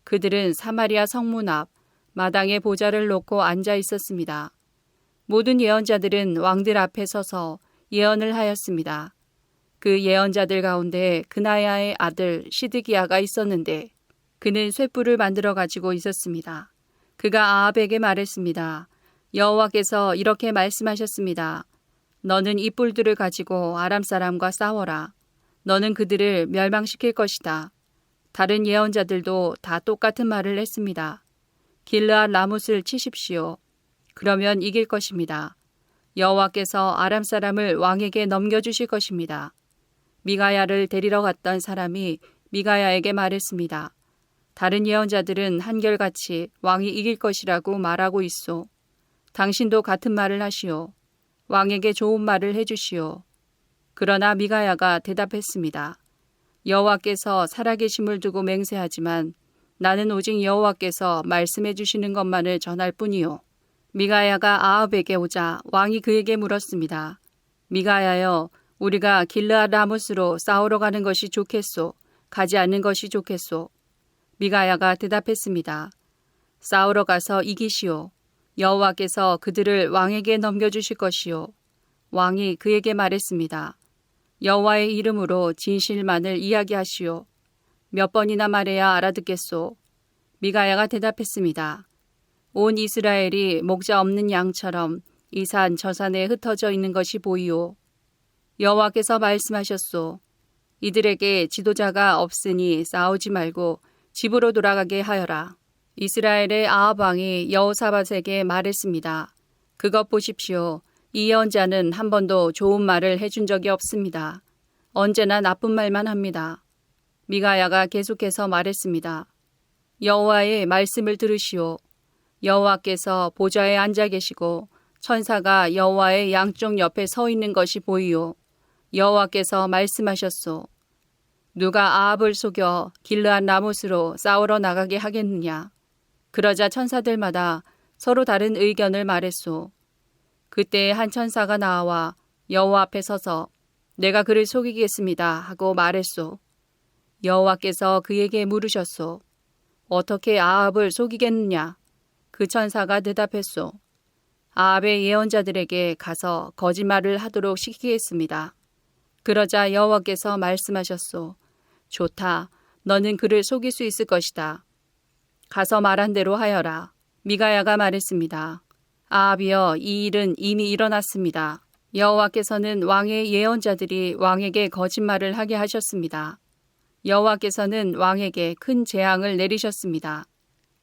그들은 사마리아 성문 앞 마당에 보좌를 놓고 앉아 있었습니다. 모든 예언자들은 왕들 앞에 서서 예언을 하였습니다. 그 예언자들 가운데 그나야의 아들 시드기야가 있었는데 그는 쇳불을 만들어 가지고 있었습니다. 그가 아합에게 말했습니다. 여호와께서 이렇게 말씀하셨습니다. 너는 이 뿔들을 가지고 아람 사람과 싸워라. 너는 그들을 멸망시킬 것이다. 다른 예언자들도 다 똑같은 말을 했습니다. 길르앗 라못을 치십시오. 그러면 이길 것입니다. 여호와께서 아람 사람을 왕에게 넘겨주실 것입니다. 미가야를 데리러 갔던 사람이 미가야에게 말했습니다. 다른 예언자들은 한결같이 왕이 이길 것이라고 말하고 있소. 당신도 같은 말을 하시오. 왕에게 좋은 말을 해주시오. 그러나 미가야가 대답했습니다. 여호와께서 살아계심을 두고 맹세하지만 나는 오직 여호와께서 말씀해 주시는 것만을 전할 뿐이요. 미가야가 아합에게 오자 왕이 그에게 물었습니다. 미가야여, 우리가 길르앗 라못으로 싸우러 가는 것이 좋겠소? 가지 않는 것이 좋겠소? 미가야가 대답했습니다. 싸우러 가서 이기시오. 여호와께서 그들을 왕에게 넘겨주실 것이요. 왕이 그에게 말했습니다. 여호와의 이름으로 진실만을 이야기하시오. 몇 번이나 말해야 알아듣겠소? 미가야가 대답했습니다. 온 이스라엘이 목자 없는 양처럼 이 산 저 산에 흩어져 있는 것이 보이오. 여호와께서 말씀하셨소. 이들에게 지도자가 없으니 싸우지 말고 집으로 돌아가게 하여라. 이스라엘의 아합 왕이 여호사밧에게 말했습니다. 그것 보십시오. 이 예언자는 한 번도 좋은 말을 해준 적이 없습니다. 언제나 나쁜 말만 합니다. 미가야가 계속해서 말했습니다. 여호와의 말씀을 들으시오. 여호와께서 보좌에 앉아 계시고 천사가 여호와의 양쪽 옆에 서 있는 것이 보이오. 여호와께서 말씀하셨소. 누가 아합을 속여 길르앗 라못으로 싸우러 나가게 하겠느냐. 그러자 천사들마다 서로 다른 의견을 말했소. 그때 한 천사가 나와 여호와 앞에 서서 내가 그를 속이겠습니다 하고 말했소. 여호와께서 그에게 물으셨소. 어떻게 아합을 속이겠느냐. 그 천사가 대답했소. 아합의 예언자들에게 가서 거짓말을 하도록 시키겠습니다. 그러자 여호와께서 말씀하셨소. 좋다. 너는 그를 속일 수 있을 것이다. 가서 말한 대로 하여라. 미가야가 말했습니다. 아합이여, 이 일은 이미 일어났습니다. 여호와께서는 왕의 예언자들이 왕에게 거짓말을 하게 하셨습니다. 여호와께서는 왕에게 큰 재앙을 내리셨습니다.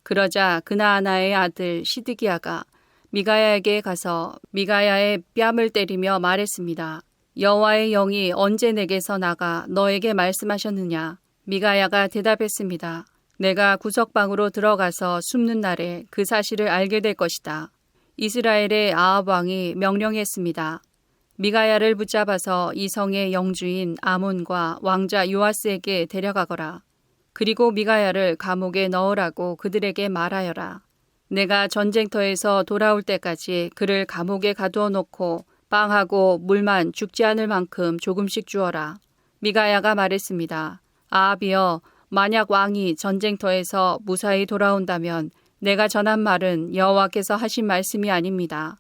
그러자 그나아나의 아들 시드기야가 미가야에게 가서 미가야의 뺨을 때리며 말했습니다. 여호와의 영이 언제 내게서 나가 너에게 말씀하셨느냐? 미가야가 대답했습니다. 내가 구석방으로 들어가서 숨는 날에 그 사실을 알게 될 것이다. 이스라엘의 아합 왕이 명령했습니다. 미가야를 붙잡아서 이 성의 영주인 아몬과 왕자 요아스에게 데려가거라. 그리고 미가야를 감옥에 넣으라고 그들에게 말하여라. 내가 전쟁터에서 돌아올 때까지 그를 감옥에 가두어 놓고 빵하고 물만 죽지 않을 만큼 조금씩 주어라. 미가야가 말했습니다. 아합이여, 만약 왕이 전쟁터에서 무사히 돌아온다면 내가 전한 말은 여호와께서 하신 말씀이 아닙니다.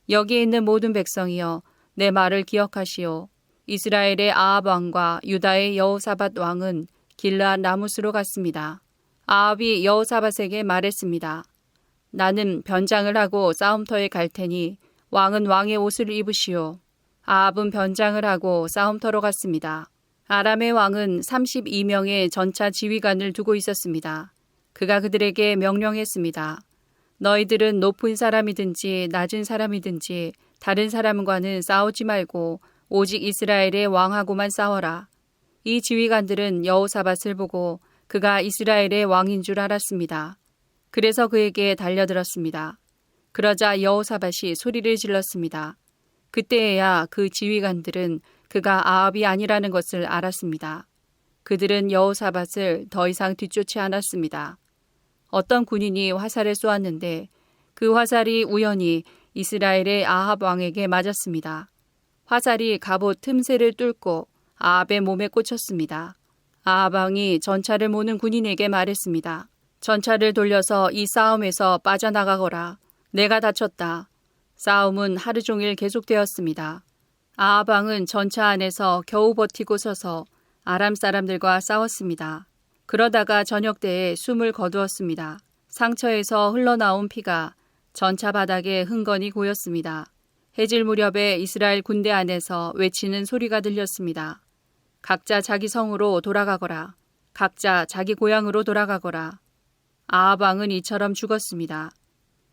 여기에 있는 모든 백성이여, 내 말을 기억하시오. 이스라엘의 아합 왕과 유다의 여호사밧 왕은 길르앗 라못으로 갔습니다. 아합이 여호사밧에게 말했습니다. 나는 변장을 하고 싸움터에 갈 테니 왕은 왕의 옷을 입으시오. 아합은 변장을 하고 싸움터로 갔습니다. 아람의 왕은 32명의 전차 지휘관을 두고 있었습니다. 그가 그들에게 명령했습니다. 너희들은 높은 사람이든지 낮은 사람이든지 다른 사람과는 싸우지 말고 오직 이스라엘의 왕하고만 싸워라. 이 지휘관들은 여호사밧을 보고 그가 이스라엘의 왕인 줄 알았습니다. 그래서 그에게 달려들었습니다. 그러자 여호사밧이 소리를 질렀습니다. 그때에야 그 지휘관들은 그가 아합이 아니라는 것을 알았습니다. 그들은 여호사밧을 더 이상 뒤쫓지 않았습니다. 어떤 군인이 화살을 쏘았는데 그 화살이 우연히 이스라엘의 아합 왕에게 맞았습니다. 화살이 갑옷 틈새를 뚫고 아합의 몸에 꽂혔습니다. 아합 왕이 전차를 모는 군인에게 말했습니다. 전차를 돌려서 이 싸움에서 빠져나가거라. 내가 다쳤다. 싸움은 하루 종일 계속되었습니다. 아합 왕은 전차 안에서 겨우 버티고 서서 아람 사람들과 싸웠습니다. 그러다가 저녁 때에 숨을 거두었습니다. 상처에서 흘러나온 피가 전차 바닥에 흥건히 고였습니다. 해질 무렵에 이스라엘 군대 안에서 외치는 소리가 들렸습니다. 각자 자기 성으로 돌아가거라. 각자 자기 고향으로 돌아가거라. 아합 왕은 이처럼 죽었습니다.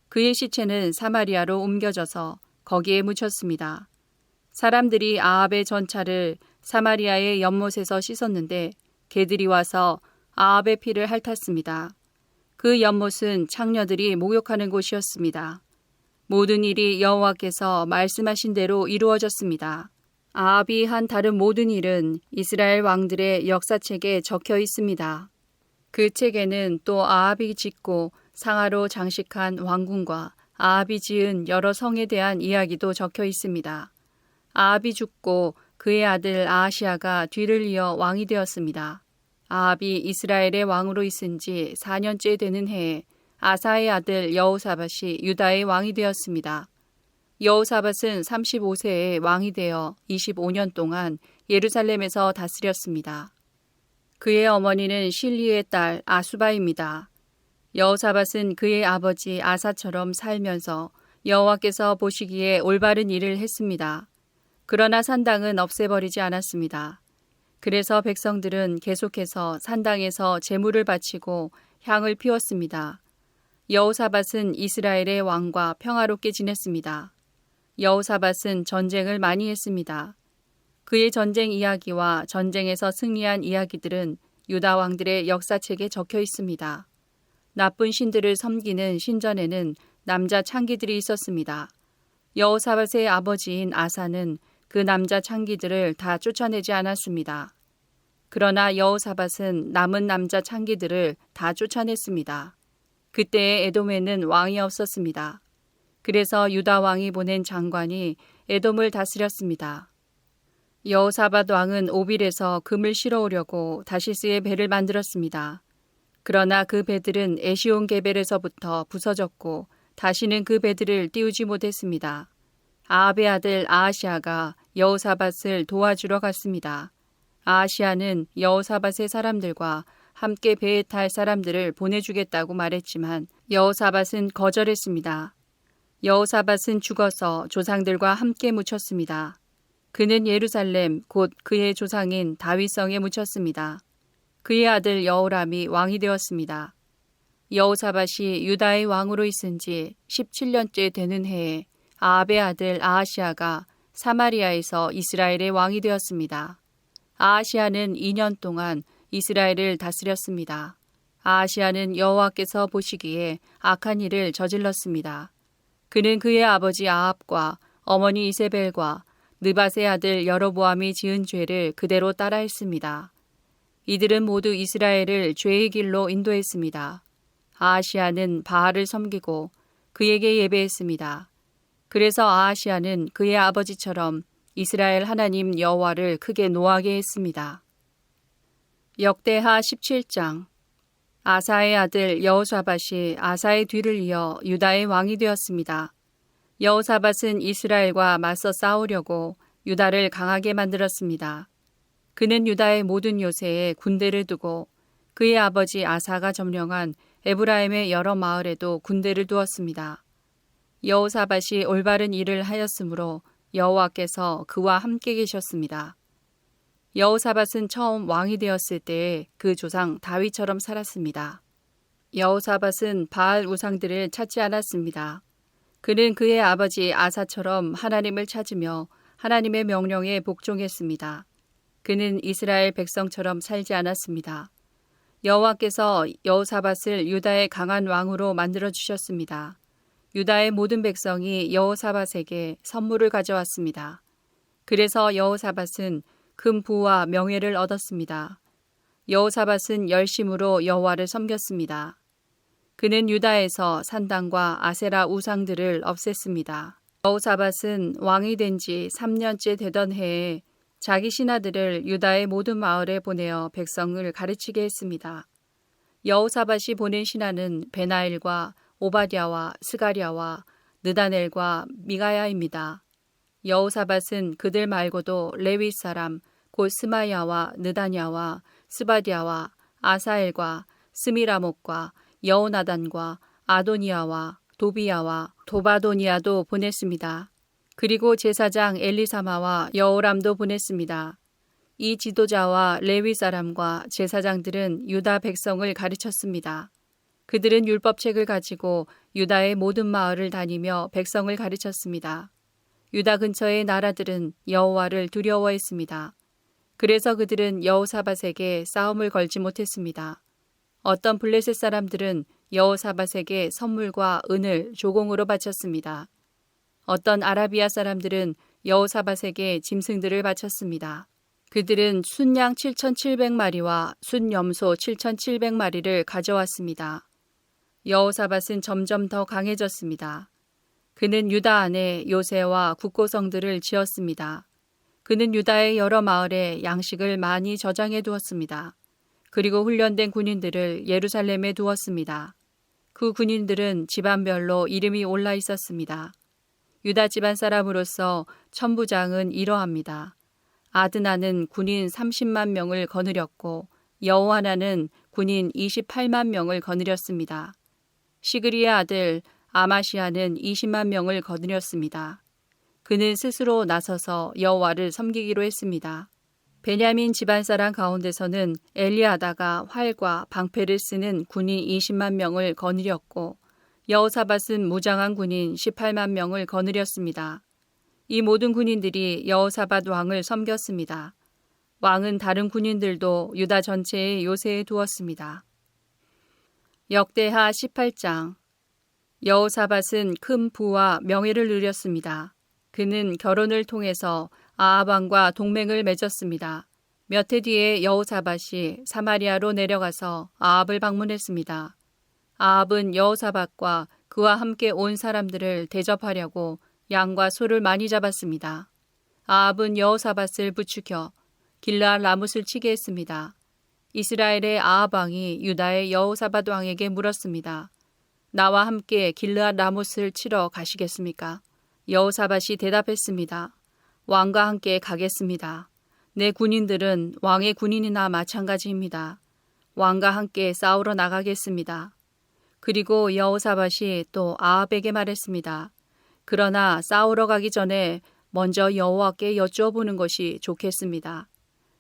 그의 시체는 사마리아로 옮겨져서 거기에 묻혔습니다. 사람들이 아합의 전차를 사마리아의 연못에서 씻었는데 개들이 와서 아합의 피를 핥았습니다. 그 연못은 창녀들이 목욕하는 곳이었습니다. 모든 일이 여호와께서 말씀하신 대로 이루어졌습니다. 아합이 한 다른 모든 일은 이스라엘 왕들의 역사책에 적혀 있습니다. 그 책에는 또 아합이 짓고 상하로 장식한 왕궁과 아합이 지은 여러 성에 대한 이야기도 적혀 있습니다. 아합이 죽고 그의 아들 아하시아가 뒤를 이어 왕이 되었습니다. 아합이 이스라엘의 왕으로 있은 지 4년째 되는 해에 아사의 아들 여호사밧이 유다의 왕이 되었습니다. 여호사밧은 35세에 왕이 되어 25년 동안 예루살렘에서 다스렸습니다. 그의 어머니는 실리의 딸 아수바입니다. 여호사밧은 그의 아버지 아사처럼 살면서 여호와께서 보시기에 올바른 일을 했습니다. 그러나 산당은 없애버리지 않았습니다. 그래서 백성들은 계속해서 산당에서 제물을 바치고 향을 피웠습니다. 여호사밧은 이스라엘의 왕과 평화롭게 지냈습니다. 여호사밧은 전쟁을 많이 했습니다. 그의 전쟁 이야기와 전쟁에서 승리한 이야기들은 유다 왕들의 역사책에 적혀 있습니다. 나쁜 신들을 섬기는 신전에는 남자 창기들이 있었습니다. 여호사밧의 아버지인 아사는 그 남자 창기들을 다 쫓아내지 않았습니다. 그러나 여호사밧은 남은 남자 창기들을 다 쫓아냈습니다. 그때의 에돔에는 왕이 없었습니다. 그래서 유다 왕이 보낸 장관이 에돔을 다스렸습니다. 여호사밧 왕은 오빌에서 금을 실어오려고 다시스의 배를 만들었습니다. 그러나 그 배들은 에시온 게벨에서부터 부서졌고 다시는 그 배들을 띄우지 못했습니다. 아합의 아들 아하시아가 여호사밧을 도와주러 갔습니다. 아하시아는 여호사밧의 사람들과 함께 배에 탈 사람들을 보내주겠다고 말했지만 여호사밧은 거절했습니다. 여호사밧은 죽어서 조상들과 함께 묻혔습니다. 그는 예루살렘 곧 그의 조상인 다윗성에 묻혔습니다. 그의 아들 여호람이 왕이 되었습니다. 여호사밧이 유다의 왕으로 있은 지 17년째 되는 해에 아합의 아들 아하시아가 사마리아에서 이스라엘의 왕이 되었습니다. 아하시아는 2년 동안 이스라엘을 다스렸습니다. 아하시아는 여호와께서 보시기에 악한 일을 저질렀습니다. 그는 그의 아버지 아합과 어머니 이세벨과 느밧의 아들 여로보암이 지은 죄를 그대로 따라했습니다. 이들은 모두 이스라엘을 죄의 길로 인도했습니다. 아하시아는 바알을 섬기고 그에게 예배했습니다. 그래서 아하시아는 그의 아버지처럼 이스라엘 하나님 여호와를 크게 노하게 했습니다. 역대하 17장. 아사의 아들 여호사밧이 아사의 뒤를 이어 유다의 왕이 되었습니다. 여호사밧은 이스라엘과 맞서 싸우려고 유다를 강하게 만들었습니다. 그는 유다의 모든 요새에 군대를 두고 그의 아버지 아사가 점령한 에브라임의 여러 마을에도 군대를 두었습니다. 여호사밧이 올바른 일을 하였으므로 여호와께서 그와 함께 계셨습니다. 여호사밧은 처음 왕이 되었을 때에 그 조상 다윗처럼 살았습니다. 여호사밧은 바알 우상들을 찾지 않았습니다. 그는 그의 아버지 아사처럼 하나님을 찾으며 하나님의 명령에 복종했습니다. 그는 이스라엘 백성처럼 살지 않았습니다. 여호와께서 여호사밧을 유다의 강한 왕으로 만들어 주셨습니다. 유다의 모든 백성이 여호사밧에게 선물을 가져왔습니다. 그래서 여호사밧은 큰 부와 명예를 얻었습니다. 여호사밧은 열심으로 여호와를 섬겼습니다. 그는 유다에서 산당과 아세라 우상들을 없앴습니다. 여호사밧은 왕이 된 지 3년째 되던 해에 자기 신하들을 유다의 모든 마을에 보내어 백성을 가르치게 했습니다. 여호사밧이 보낸 신하는 베나일과 오바댜와 스가랴와 느다넬과 미가야입니다. 여호사밧은 그들 말고도 레위 사람 곧 스마야와 느다냐와 스바디아와 아사엘과 스미라목과 여호나단과 아도니아와 도비야와 도바도니아도 보냈습니다. 그리고 제사장 엘리사마와 여호람도 보냈습니다. 이 지도자와 레위 사람과 제사장들은 유다 백성을 가르쳤습니다. 그들은 율법책을 가지고 유다의 모든 마을을 다니며 백성을 가르쳤습니다. 유다 근처의 나라들은 여호와를 두려워했습니다. 그래서 그들은 여호사밧에게 싸움을 걸지 못했습니다. 어떤 블레셋 사람들은 여호사밧에게 선물과 은을 조공으로 바쳤습니다. 어떤 아라비아 사람들은 여호사밧에게 짐승들을 바쳤습니다. 그들은 순양 7,700마리와 순염소 7,700마리를 가져왔습니다. 여호사밧은 점점 더 강해졌습니다. 그는 유다 안에 요새와 국고성들을 지었습니다. 그는 유다의 여러 마을에 양식을 많이 저장해 두었습니다. 그리고 훈련된 군인들을 예루살렘에 두었습니다. 그 군인들은 집안별로 이름이 올라 있었습니다. 유다 집안 사람으로서 천부장은 이러합니다. 아드나는 군인 30만 명을 거느렸고 여호하나는 군인 28만 명을 거느렸습니다. 시그리의 아들 아마시아는 20만 명을 거느렸습니다. 그는 스스로 나서서 여호와를 섬기기로 했습니다. 베냐민 집안 사람 가운데서는 엘리아다가 활과 방패를 쓰는 군인 20만 명을 거느렸고 여호사밧은 무장한 군인 18만 명을 거느렸습니다. 이 모든 군인들이 여호사밧 왕을 섬겼습니다. 왕은 다른 군인들도 유다 전체의 요새에 두었습니다. 역대하 18장. 여호사밧은 큰 부와 명예를 누렸습니다. 그는 결혼을 통해서 아합 왕과 동맹을 맺었습니다. 몇 해 뒤에 여호사밧이 사마리아로 내려가서 아합을 방문했습니다. 아합은 여호사밧과 그와 함께 온 사람들을 대접하려고 양과 소를 많이 잡았습니다. 아합은 여호사밧을 부추겨 길르앗 라못을 치게 했습니다. 이스라엘의 아합 왕이 유다의 여호사밧 왕에게 물었습니다. 나와 함께 길르앗 라못을 치러 가시겠습니까? 여호사밧이 대답했습니다. 왕과 함께 가겠습니다. 내 군인들은 왕의 군인이나 마찬가지입니다. 왕과 함께 싸우러 나가겠습니다. 그리고 여호사밧이 또 아합에게 말했습니다. 그러나 싸우러 가기 전에 먼저 여호와께 여쭈어보는 것이 좋겠습니다.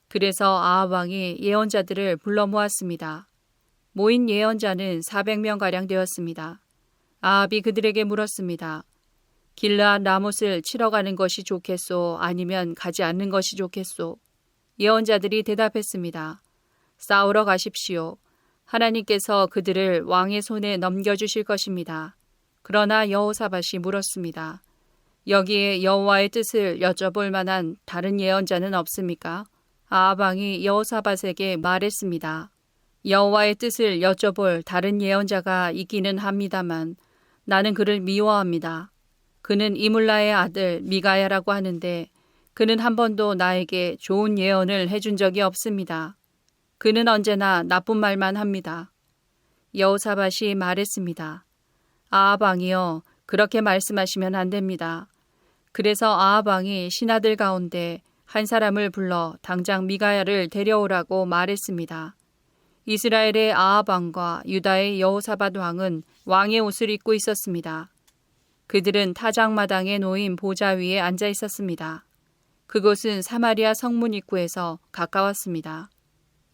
그래서 아합 왕이 예언자들을 불러 모았습니다. 모인 예언자는 400명가량 되었습니다. 아합이 그들에게 물었습니다. 길르앗 라못을 치러 가는 것이 좋겠소? 아니면 가지 않는 것이 좋겠소? 예언자들이 대답했습니다. 싸우러 가십시오. 하나님께서 그들을 왕의 손에 넘겨주실 것입니다. 그러나 여호사밧이 물었습니다. 여기에 여호와의 뜻을 여쭤볼 만한 다른 예언자는 없습니까? 아합 왕이 여호사밧에게 말했습니다. 여호와의 뜻을 여쭤볼 다른 예언자가 있기는 합니다만 나는 그를 미워합니다. 그는 이물라의 아들 미가야라고 하는데 그는 한 번도 나에게 좋은 예언을 해준 적이 없습니다. 그는 언제나 나쁜 말만 합니다. 여호사밧이 말했습니다. 아합 왕이여, 그렇게 말씀하시면 안 됩니다. 그래서 아합 왕이 신하들 가운데 한 사람을 불러 당장 미가야를 데려오라고 말했습니다. 이스라엘의 아합 왕과 유다의 여호사밧 왕은 왕의 옷을 입고 있었습니다. 그들은 타작마당에 놓인 보좌 위에 앉아 있었습니다. 그곳은 사마리아 성문 입구에서 가까웠습니다.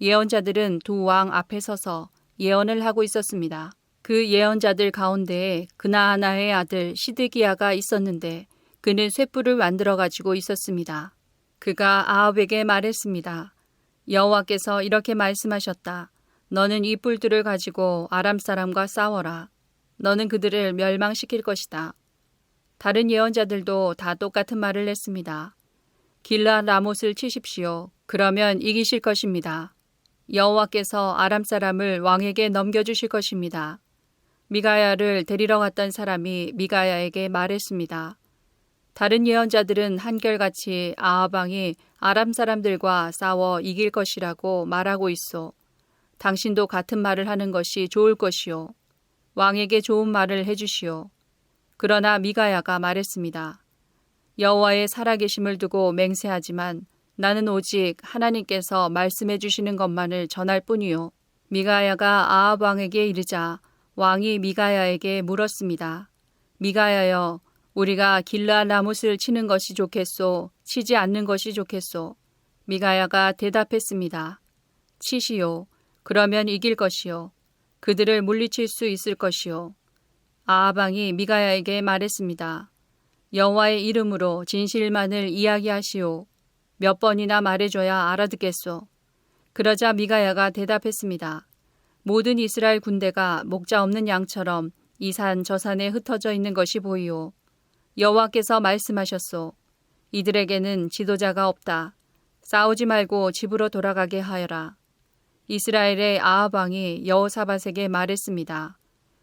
예언자들은 두 왕 앞에 서서 예언을 하고 있었습니다. 그 예언자들 가운데에 그나아나의 아들 시드기야가 있었는데 그는 쇳불을 만들어 가지고 있었습니다. 그가 아합에게 말했습니다. 여호와께서 이렇게 말씀하셨다. 너는 이 뿔들을 가지고 아람 사람과 싸워라. 너는 그들을 멸망시킬 것이다. 다른 예언자들도 다 똑같은 말을 했습니다. 길르앗 라못을 치십시오. 그러면 이기실 것입니다. 여호와께서 아람 사람을 왕에게 넘겨주실 것입니다. 미가야를 데리러 갔던 사람이 미가야에게 말했습니다. 다른 예언자들은 한결같이 아합 왕이 아람 사람들과 싸워 이길 것이라고 말하고 있소. 당신도 같은 말을 하는 것이 좋을 것이요. 왕에게 좋은 말을 해주시오. 그러나 미가야가 말했습니다. 여호와의 살아계심을 두고 맹세하지만 나는 오직 하나님께서 말씀해 주시는 것만을 전할 뿐이요. 미가야가 아합 왕에게 이르자 왕이 미가야에게 물었습니다. 미가야여, 우리가 길르앗 라못을 치는 것이 좋겠소? 치지 않는 것이 좋겠소? 미가야가 대답했습니다. 치시오. 그러면 이길 것이요. 그들을 물리칠 수 있을 것이요. 아합 왕이 미가야에게 말했습니다. 여호와의 이름으로 진실만을 이야기하시오. 몇 번이나 말해줘야 알아듣겠소. 그러자 미가야가 대답했습니다. 모든 이스라엘 군대가 목자 없는 양처럼 이 산 저 산에 흩어져 있는 것이 보이오. 여호와께서 말씀하셨소. 이들에게는 지도자가 없다. 싸우지 말고 집으로 돌아가게 하여라. 이스라엘의 아합 왕이 여호사밧에게 말했습니다.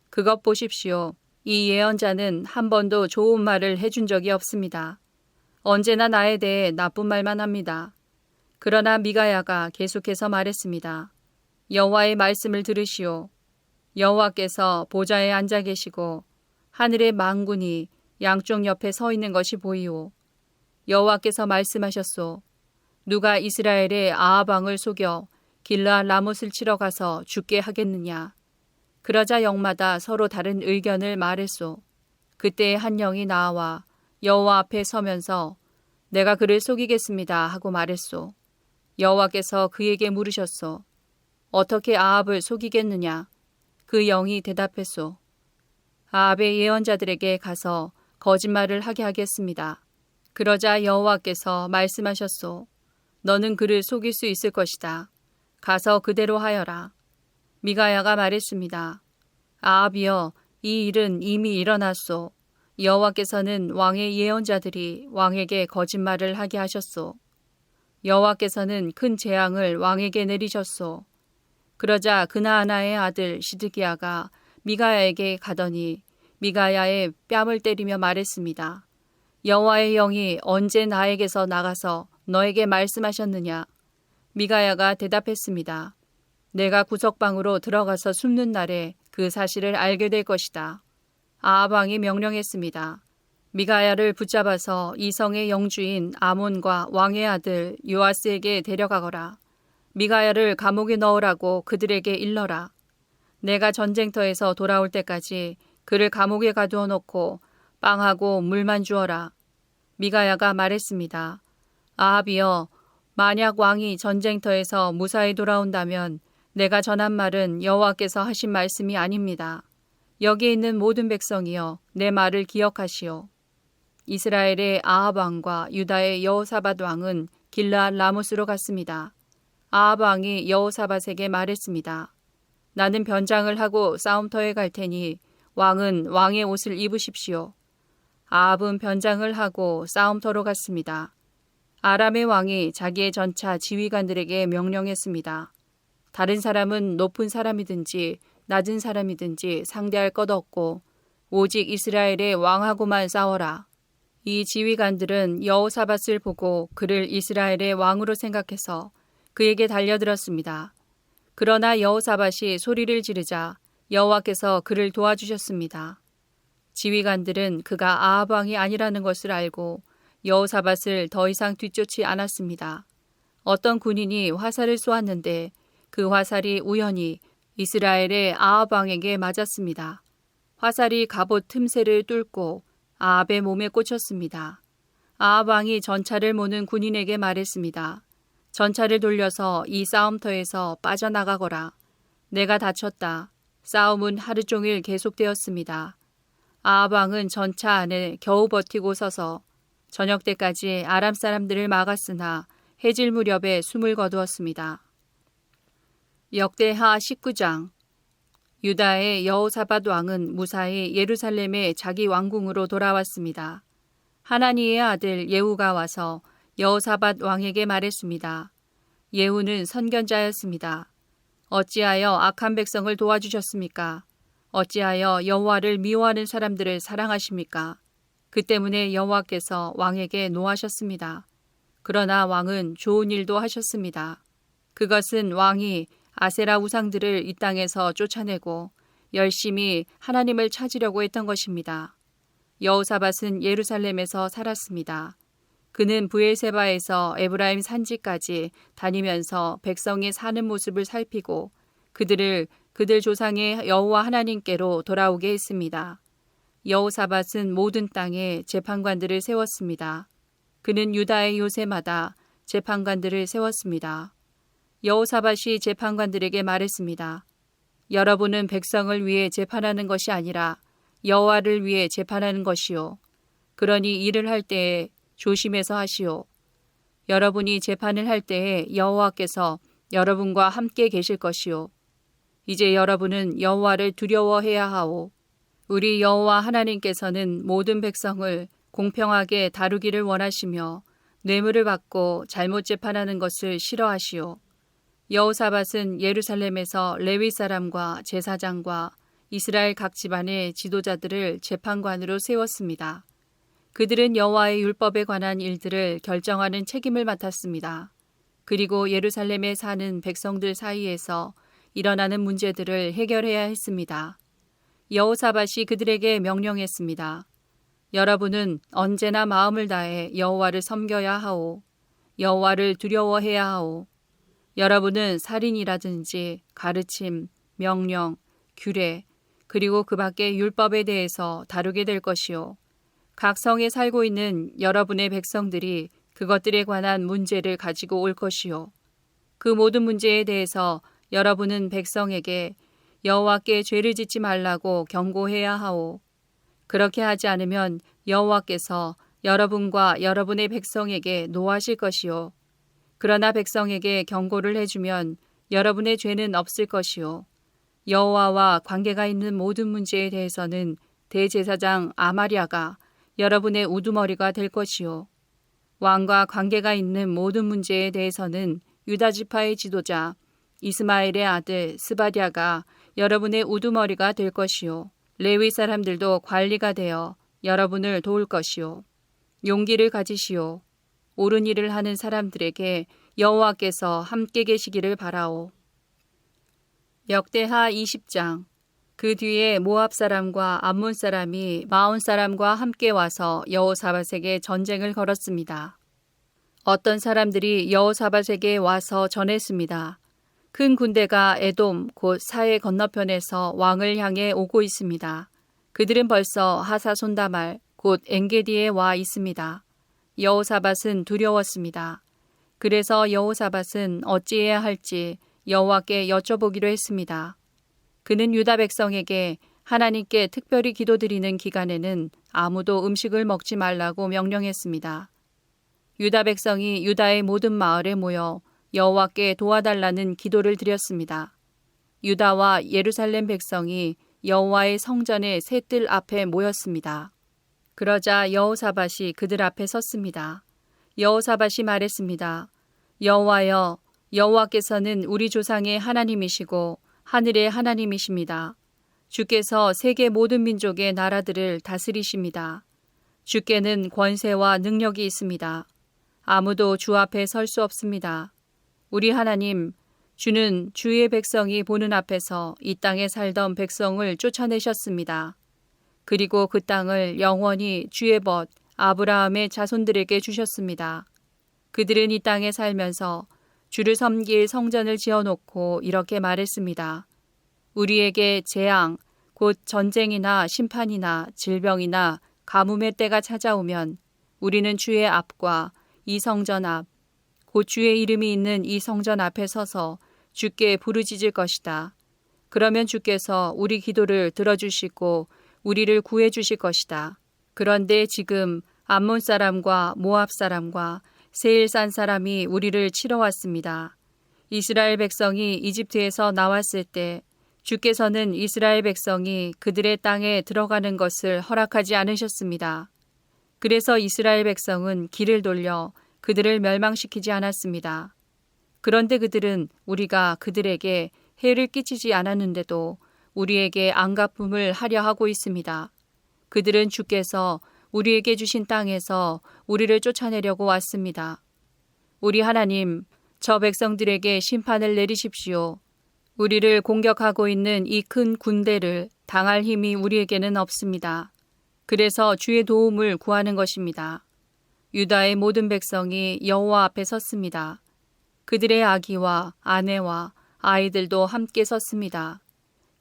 그것 보십시오. 이 예언자는 한 번도 좋은 말을 해준 적이 없습니다. 언제나 나에 대해 나쁜 말만 합니다. 그러나 미가야가 계속해서 말했습니다. 여호와의 말씀을 들으시오. 여호와께서 보좌에 앉아 계시고 하늘의 만군이 양쪽 옆에 서 있는 것이 보이오. 여호와께서 말씀하셨소. 누가 이스라엘의 아합 왕을 속여 길르앗 라못을 치러 가서 죽게 하겠느냐. 그러자 영마다 서로 다른 의견을 말했소. 그때 한 영이 나와 여호와 앞에 서면서 내가 그를 속이겠습니다 하고 말했소. 여호와께서 그에게 물으셨소. 어떻게 아합을 속이겠느냐. 그 영이 대답했소. 아합의 예언자들에게 가서 거짓말을 하게 하겠습니다. 그러자 여호와께서 말씀하셨소. 너는 그를 속일 수 있을 것이다. 가서 그대로 하여라. 미가야가 말했습니다. 아합이여, 이 일은 이미 일어났소. 여호와께서는 왕의 예언자들이 왕에게 거짓말을 하게 하셨소. 여호와께서는 큰 재앙을 왕에게 내리셨소. 그러자 그나아나의 아들 시드기야가 미가야에게 가더니 미가야의 뺨을 때리며 말했습니다. 여호와의 영이 언제 나에게서 나가서 너에게 말씀하셨느냐? 미가야가 대답했습니다. 내가 구석방으로 들어가서 숨는 날에 그 사실을 알게 될 것이다. 아합 왕이 명령했습니다. 미가야를 붙잡아서 이 성의 영주인 아몬과 왕의 아들 요아스에게 데려가거라. 미가야를 감옥에 넣으라고 그들에게 일러라. 내가 전쟁터에서 돌아올 때까지 그를 감옥에 가두어 놓고 빵하고 물만 주어라. 미가야가 말했습니다. 아합이여, 만약 왕이 전쟁터에서 무사히 돌아온다면 내가 전한 말은 여호와께서 하신 말씀이 아닙니다. 여기에 있는 모든 백성이여, 내 말을 기억하시오. 이스라엘의 아합 왕과 유다의 여호사밧 왕은 길르앗 라못으로 갔습니다. 아합 왕이 여호사밧에게 말했습니다. 나는 변장을 하고 싸움터에 갈 테니 왕은 왕의 옷을 입으십시오. 아합은 변장을 하고 싸움터로 갔습니다. 아람의 왕이 자기의 전차 지휘관들에게 명령했습니다. 다른 사람은 높은 사람이든지 낮은 사람이든지 상대할 것 없고 오직 이스라엘의 왕하고만 싸워라. 이 지휘관들은 여호사밧을 보고 그를 이스라엘의 왕으로 생각해서 그에게 달려들었습니다. 그러나 여호사밧이 소리를 지르자 여호와께서 그를 도와주셨습니다. 지휘관들은 그가 아합 왕이 아니라는 것을 알고 여호사밧을 더 이상 뒤쫓지 않았습니다. 어떤 군인이 화살을 쏘았는데 그 화살이 우연히 이스라엘의 아합 왕에게 맞았습니다. 화살이 갑옷 틈새를 뚫고 아합의 몸에 꽂혔습니다. 아합 왕이 전차를 모는 군인에게 말했습니다. 전차를 돌려서 이 싸움터에서 빠져나가거라. 내가 다쳤다. 싸움은 하루 종일 계속되었습니다. 아합 왕은 전차 안에 겨우 버티고 서서 저녁 때까지 아람 사람들을 막았으나 해질 무렵에 숨을 거두었습니다. 역대하 19장. 유다의 여호사밧 왕은 무사히 예루살렘의 자기 왕궁으로 돌아왔습니다. 하나니의 아들 예후가 와서 여호사밧 왕에게 말했습니다. 예후는 선견자였습니다. 어찌하여 악한 백성을 도와주셨습니까? 어찌하여 여호와를 미워하는 사람들을 사랑하십니까? 그 때문에 여호와께서 왕에게 노하셨습니다. 그러나 왕은 좋은 일도 하셨습니다. 그것은 왕이 아세라 우상들을 이 땅에서 쫓아내고 열심히 하나님을 찾으려고 했던 것입니다. 여호사밧은 예루살렘에서 살았습니다. 그는 브엘세바에서 에브라임 산지까지 다니면서 백성이 사는 모습을 살피고 그들을 그들 조상의 여호와 하나님께로 돌아오게 했습니다. 여호사밧은 모든 땅에 재판관들을 세웠습니다. 그는 유다의 요새마다 재판관들을 세웠습니다. 여호사밧이 재판관들에게 말했습니다. 여러분은 백성을 위해 재판하는 것이 아니라 여호와를 위해 재판하는 것이요. 그러니 일을 할 때에 조심해서 하시오. 여러분이 재판을 할 때에 여호와께서 여러분과 함께 계실 것이요. 이제 여러분은 여호와를 두려워해야 하오. 우리 여호와 하나님께서는 모든 백성을 공평하게 다루기를 원하시며 뇌물을 받고 잘못 재판하는 것을 싫어하시오. 여호사밧은 예루살렘에서 레위 사람과 제사장과 이스라엘 각 집안의 지도자들을 재판관으로 세웠습니다. 그들은 여호와의 율법에 관한 일들을 결정하는 책임을 맡았습니다. 그리고 예루살렘에 사는 백성들 사이에서 일어나는 문제들을 해결해야 했습니다. 여호사밧이 그들에게 명령했습니다. 여러분은 언제나 마음을 다해 여호와를 섬겨야 하오. 여호와를 두려워해야 하오. 여러분은 살인이라든지 가르침, 명령, 규례, 그리고 그 밖의 율법에 대해서 다루게 될 것이요. 각 성에 살고 있는 여러분의 백성들이 그것들에 관한 문제를 가지고 올 것이요. 그 모든 문제에 대해서 여러분은 백성에게 여호와께 죄를 짓지 말라고 경고해야 하오. 그렇게 하지 않으면 여호와께서 여러분과 여러분의 백성에게 노하실 것이요. 그러나 백성에게 경고를 해주면 여러분의 죄는 없을 것이요. 여호와와 관계가 있는 모든 문제에 대해서는 대제사장 아마랴가 여러분의 우두머리가 될 것이요. 왕과 관계가 있는 모든 문제에 대해서는 유다 지파의 지도자 이스마엘의 아들 스바랴가 여러분의 우두머리가 될 것이요. 레위 사람들도 관리가 되어 여러분을 도울 것이요. 용기를 가지시오. 옳은 일을 하는 사람들에게 여호와께서 함께 계시기를 바라오. 역대하 20장. 그 뒤에 모압 사람과 암몬 사람이 마온 사람과 함께 와서 여호사밧에게 전쟁을 걸었습니다. 어떤 사람들이 여호사밧에게 와서 전했습니다. 큰 군대가 에돔 곧 사해 건너편에서 왕을 향해 오고 있습니다. 그들은 벌써 하사손다말 곧 엔게디에 와 있습니다. 여호사밧은 두려웠습니다. 그래서 여호사밧은 어찌해야 할지 여호와께 여쭤보기로 했습니다. 그는 유다 백성에게 하나님께 특별히 기도드리는 기간에는 아무도 음식을 먹지 말라고 명령했습니다. 유다 백성이 유다의 모든 마을에 모여 여호와께 도와달라는 기도를 드렸습니다. 유다와 예루살렘 백성이 여호와의 성전의 세 뜰 앞에 모였습니다. 그러자 여호사밧이 그들 앞에 섰습니다. 여호사밧이 말했습니다. 여호와여, 여호와께서는 우리 조상의 하나님이시고 하늘의 하나님이십니다. 주께서 세계 모든 민족의 나라들을 다스리십니다. 주께는 권세와 능력이 있습니다. 아무도 주 앞에 설 수 없습니다. 우리 하나님, 주는 주의 백성이 보는 앞에서 이 땅에 살던 백성을 쫓아내셨습니다. 그리고 그 땅을 영원히 주의 벗 아브라함의 자손들에게 주셨습니다. 그들은 이 땅에 살면서 주를 섬길 성전을 지어놓고 이렇게 말했습니다. 우리에게 재앙, 곧 전쟁이나 심판이나 질병이나 가뭄의 때가 찾아오면 우리는 주의 앞과 이 성전 앞, 곧 주의 이름이 있는 이 성전 앞에 서서 주께 부르짖을 것이다. 그러면 주께서 우리 기도를 들어주시고 우리를 구해주실 것이다. 그런데 지금 암몬 사람과 모압 사람과 세일산 사람이 우리를 치러 왔습니다. 이스라엘 백성이 이집트에서 나왔을 때 주께서는 이스라엘 백성이 그들의 땅에 들어가는 것을 허락하지 않으셨습니다. 그래서 이스라엘 백성은 길을 돌려 그들을 멸망시키지 않았습니다. 그런데 그들은 우리가 그들에게 해를 끼치지 않았는데도 우리에게 안갚음을 하려 하고 있습니다. 그들은 주께서 우리에게 주신 땅에서 우리를 쫓아내려고 왔습니다. 우리 하나님, 저 백성들에게 심판을 내리십시오. 우리를 공격하고 있는 이 큰 군대를 당할 힘이 우리에게는 없습니다. 그래서 주의 도움을 구하는 것입니다. 유다의 모든 백성이 여호와 앞에 섰습니다. 그들의 아기와 아내와 아이들도 함께 섰습니다.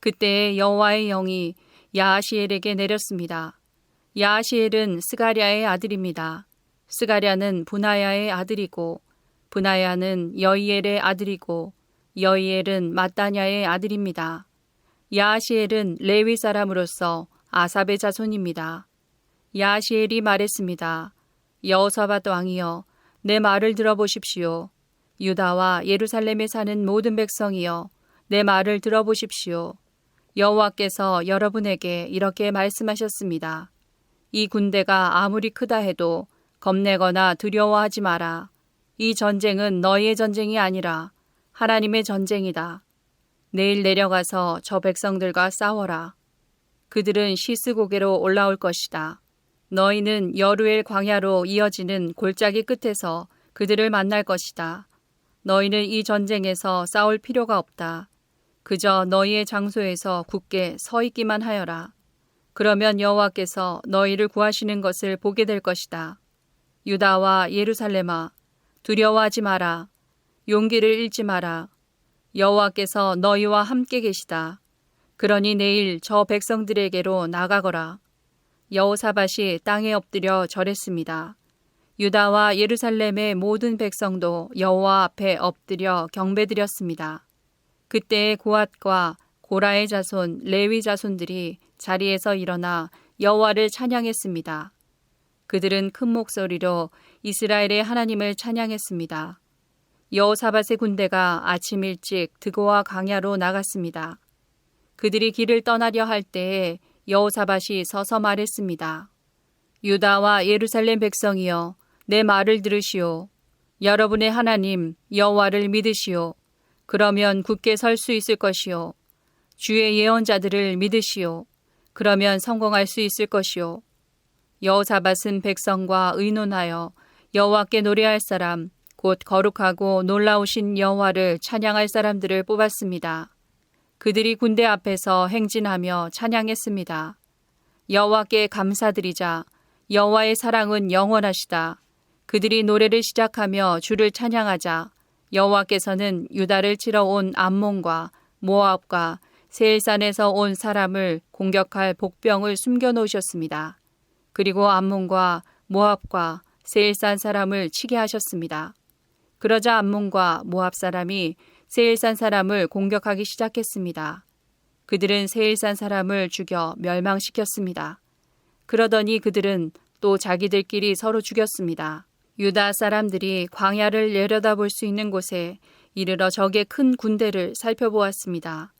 그때에 여호와의 영이 야하시엘에게 내렸습니다. 야하시엘은 스가랴의 아들입니다. 스가랴는 분하야의 아들이고 분하야는 여이엘의 아들이고 여이엘은 마따냐의 아들입니다. 야하시엘은 레위 사람으로서 아삽의 자손입니다. 야하시엘이 말했습니다. 여호사밧 왕이여, 내 말을 들어보십시오. 유다와 예루살렘에 사는 모든 백성이여, 내 말을 들어보십시오. 여호와께서 여러분에게 이렇게 말씀하셨습니다. 이 군대가 아무리 크다 해도 겁내거나 두려워하지 마라. 이 전쟁은 너희의 전쟁이 아니라 하나님의 전쟁이다. 내일 내려가서 저 백성들과 싸워라. 그들은 시스고개로 올라올 것이다. 너희는 여루엘 광야로 이어지는 골짜기 끝에서 그들을 만날 것이다. 너희는 이 전쟁에서 싸울 필요가 없다. 그저 너희의 장소에서 굳게 서 있기만 하여라. 그러면 여호와께서 너희를 구하시는 것을 보게 될 것이다. 유다와 예루살렘아, 두려워하지 마라. 용기를 잃지 마라. 여호와께서 너희와 함께 계시다. 그러니 내일 저 백성들에게로 나가거라. 여호사밧이 땅에 엎드려 절했습니다. 유다와 예루살렘의 모든 백성도 여호와 앞에 엎드려 경배드렸습니다. 그때의 고핫과 고라의 자손 레위 자손들이 자리에서 일어나 여호와를 찬양했습니다. 그들은 큰 목소리로 이스라엘의 하나님을 찬양했습니다. 여호사밧의 군대가 아침 일찍 드고와 강야로 나갔습니다. 그들이 길을 떠나려 할 때에 여호사밧이 서서 말했습니다. 유다와 예루살렘 백성이여, 내 말을 들으시오. 여러분의 하나님 여호와를 믿으시오. 그러면 굳게 설 수 있을 것이요. 주의 예언자들을 믿으시오. 그러면 성공할 수 있을 것이요. 여호사밧은 백성과 의논하여 여호와께 노래할 사람, 곧 거룩하고 놀라우신 여호와를 찬양할 사람들을 뽑았습니다. 그들이 군대 앞에서 행진하며 찬양했습니다. 여호와께 감사드리자. 여호와의 사랑은 영원하시다. 그들이 노래를 시작하며 주를 찬양하자. 여호와께서는 유다를 치러 온 암몬과 모압과 세일산에서 온 사람을 공격할 복병을 숨겨놓으셨습니다. 그리고 암몬과 모압과 세일산 사람을 치게 하셨습니다. 그러자 암몬과 모압 사람이 세일산 사람을 공격하기 시작했습니다. 그들은 세일산 사람을 죽여 멸망시켰습니다. 그러더니 그들은 또 자기들끼리 서로 죽였습니다. 유다 사람들이 광야를 내려다볼 수 있는 곳에 이르러 적의 큰 군대를 살펴보았습니다.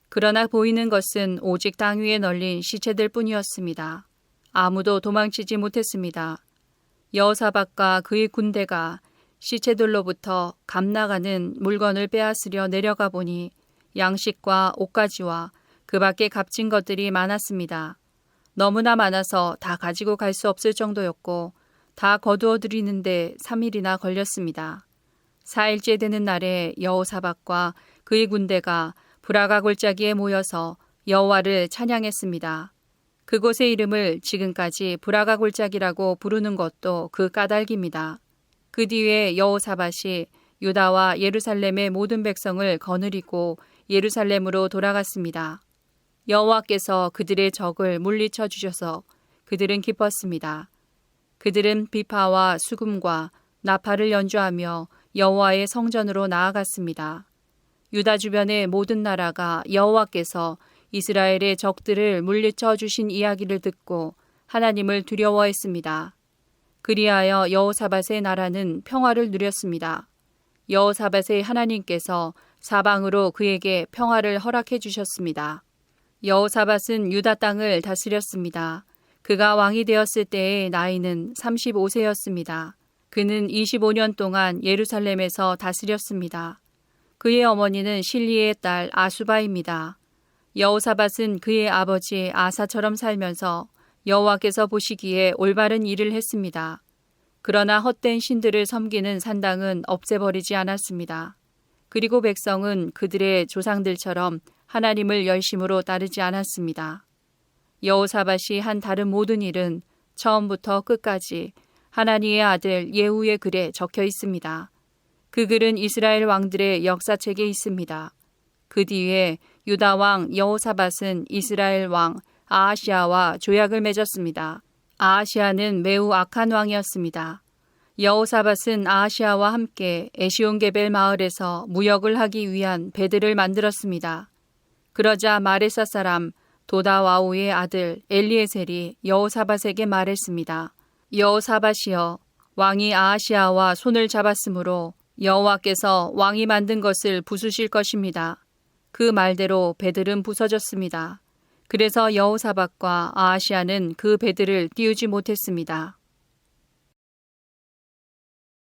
그러나 보이는 것은 오직 땅 위에 널린 시체들 뿐이었습니다. 아무도 도망치지 못했습니다. 여호사밧과 그의 군대가 시체들로부터 감나가는 물건을 빼앗으려 내려가 보니 양식과 옷가지와 그 밖에 값진 것들이 많았습니다. 너무나 많아서 다 가지고 갈 수 없을 정도였고 다 거두어 들이는데 3일이나 걸렸습니다. 4일째 되는 날에 여호사밧과 그의 군대가 브라가 골짜기에 모여서 여호와를 찬양했습니다. 그곳의 이름을 지금까지 브라가 골짜기라고 부르는 것도 그 까닭입니다. 그 뒤에 여호사밧이 유다와 예루살렘의 모든 백성을 거느리고 예루살렘으로 돌아갔습니다. 여호와께서 그들의 적을 물리쳐 주셔서 그들은 기뻤습니다. 그들은 비파와 수금과 나팔을 연주하며 여호와의 성전으로 나아갔습니다. 유다 주변의 모든 나라가 여호와께서 이스라엘의 적들을 물리쳐 주신 이야기를 듣고 하나님을 두려워했습니다. 그리하여 여호사밧의 나라는 평화를 누렸습니다. 여호사밧의 하나님께서 사방으로 그에게 평화를 허락해 주셨습니다. 여호사밧은 유다 땅을 다스렸습니다. 그가 왕이 되었을 때의 나이는 35세였습니다. 그는 25년 동안 예루살렘에서 다스렸습니다. 그의 어머니는 실리의 딸 아수바입니다. 여호사밧은 그의 아버지 아사처럼 살면서 여호와께서 보시기에 올바른 일을 했습니다. 그러나 헛된 신들을 섬기는 산당은 없애버리지 않았습니다. 그리고 백성은 그들의 조상들처럼 하나님을 열심으로 따르지 않았습니다. 여호사밧이 한 다른 모든 일은 처음부터 끝까지 하나니의 아들 예후의 글에 적혀 있습니다. 그 글은 이스라엘 왕들의 역사책에 있습니다. 그 뒤에 유다 왕 여호사밧은 이스라엘 왕 아하시아와 조약을 맺었습니다. 아하시아는 매우 악한 왕이었습니다. 여호사밧은 아하시아와 함께 에시온게벨 마을에서 무역을 하기 위한 배들을 만들었습니다. 그러자 마레사 사람 도다와우의 아들 엘리에셀이 여호사밧에게 말했습니다. 여호사밧이여, 왕이 아하시아와 손을 잡았으므로 여호와께서 왕이 만든 것을 부수실 것입니다. 그 말대로 배들은 부서졌습니다. 그래서 여호사밧과 아하시아는 그 배들을 띄우지 못했습니다.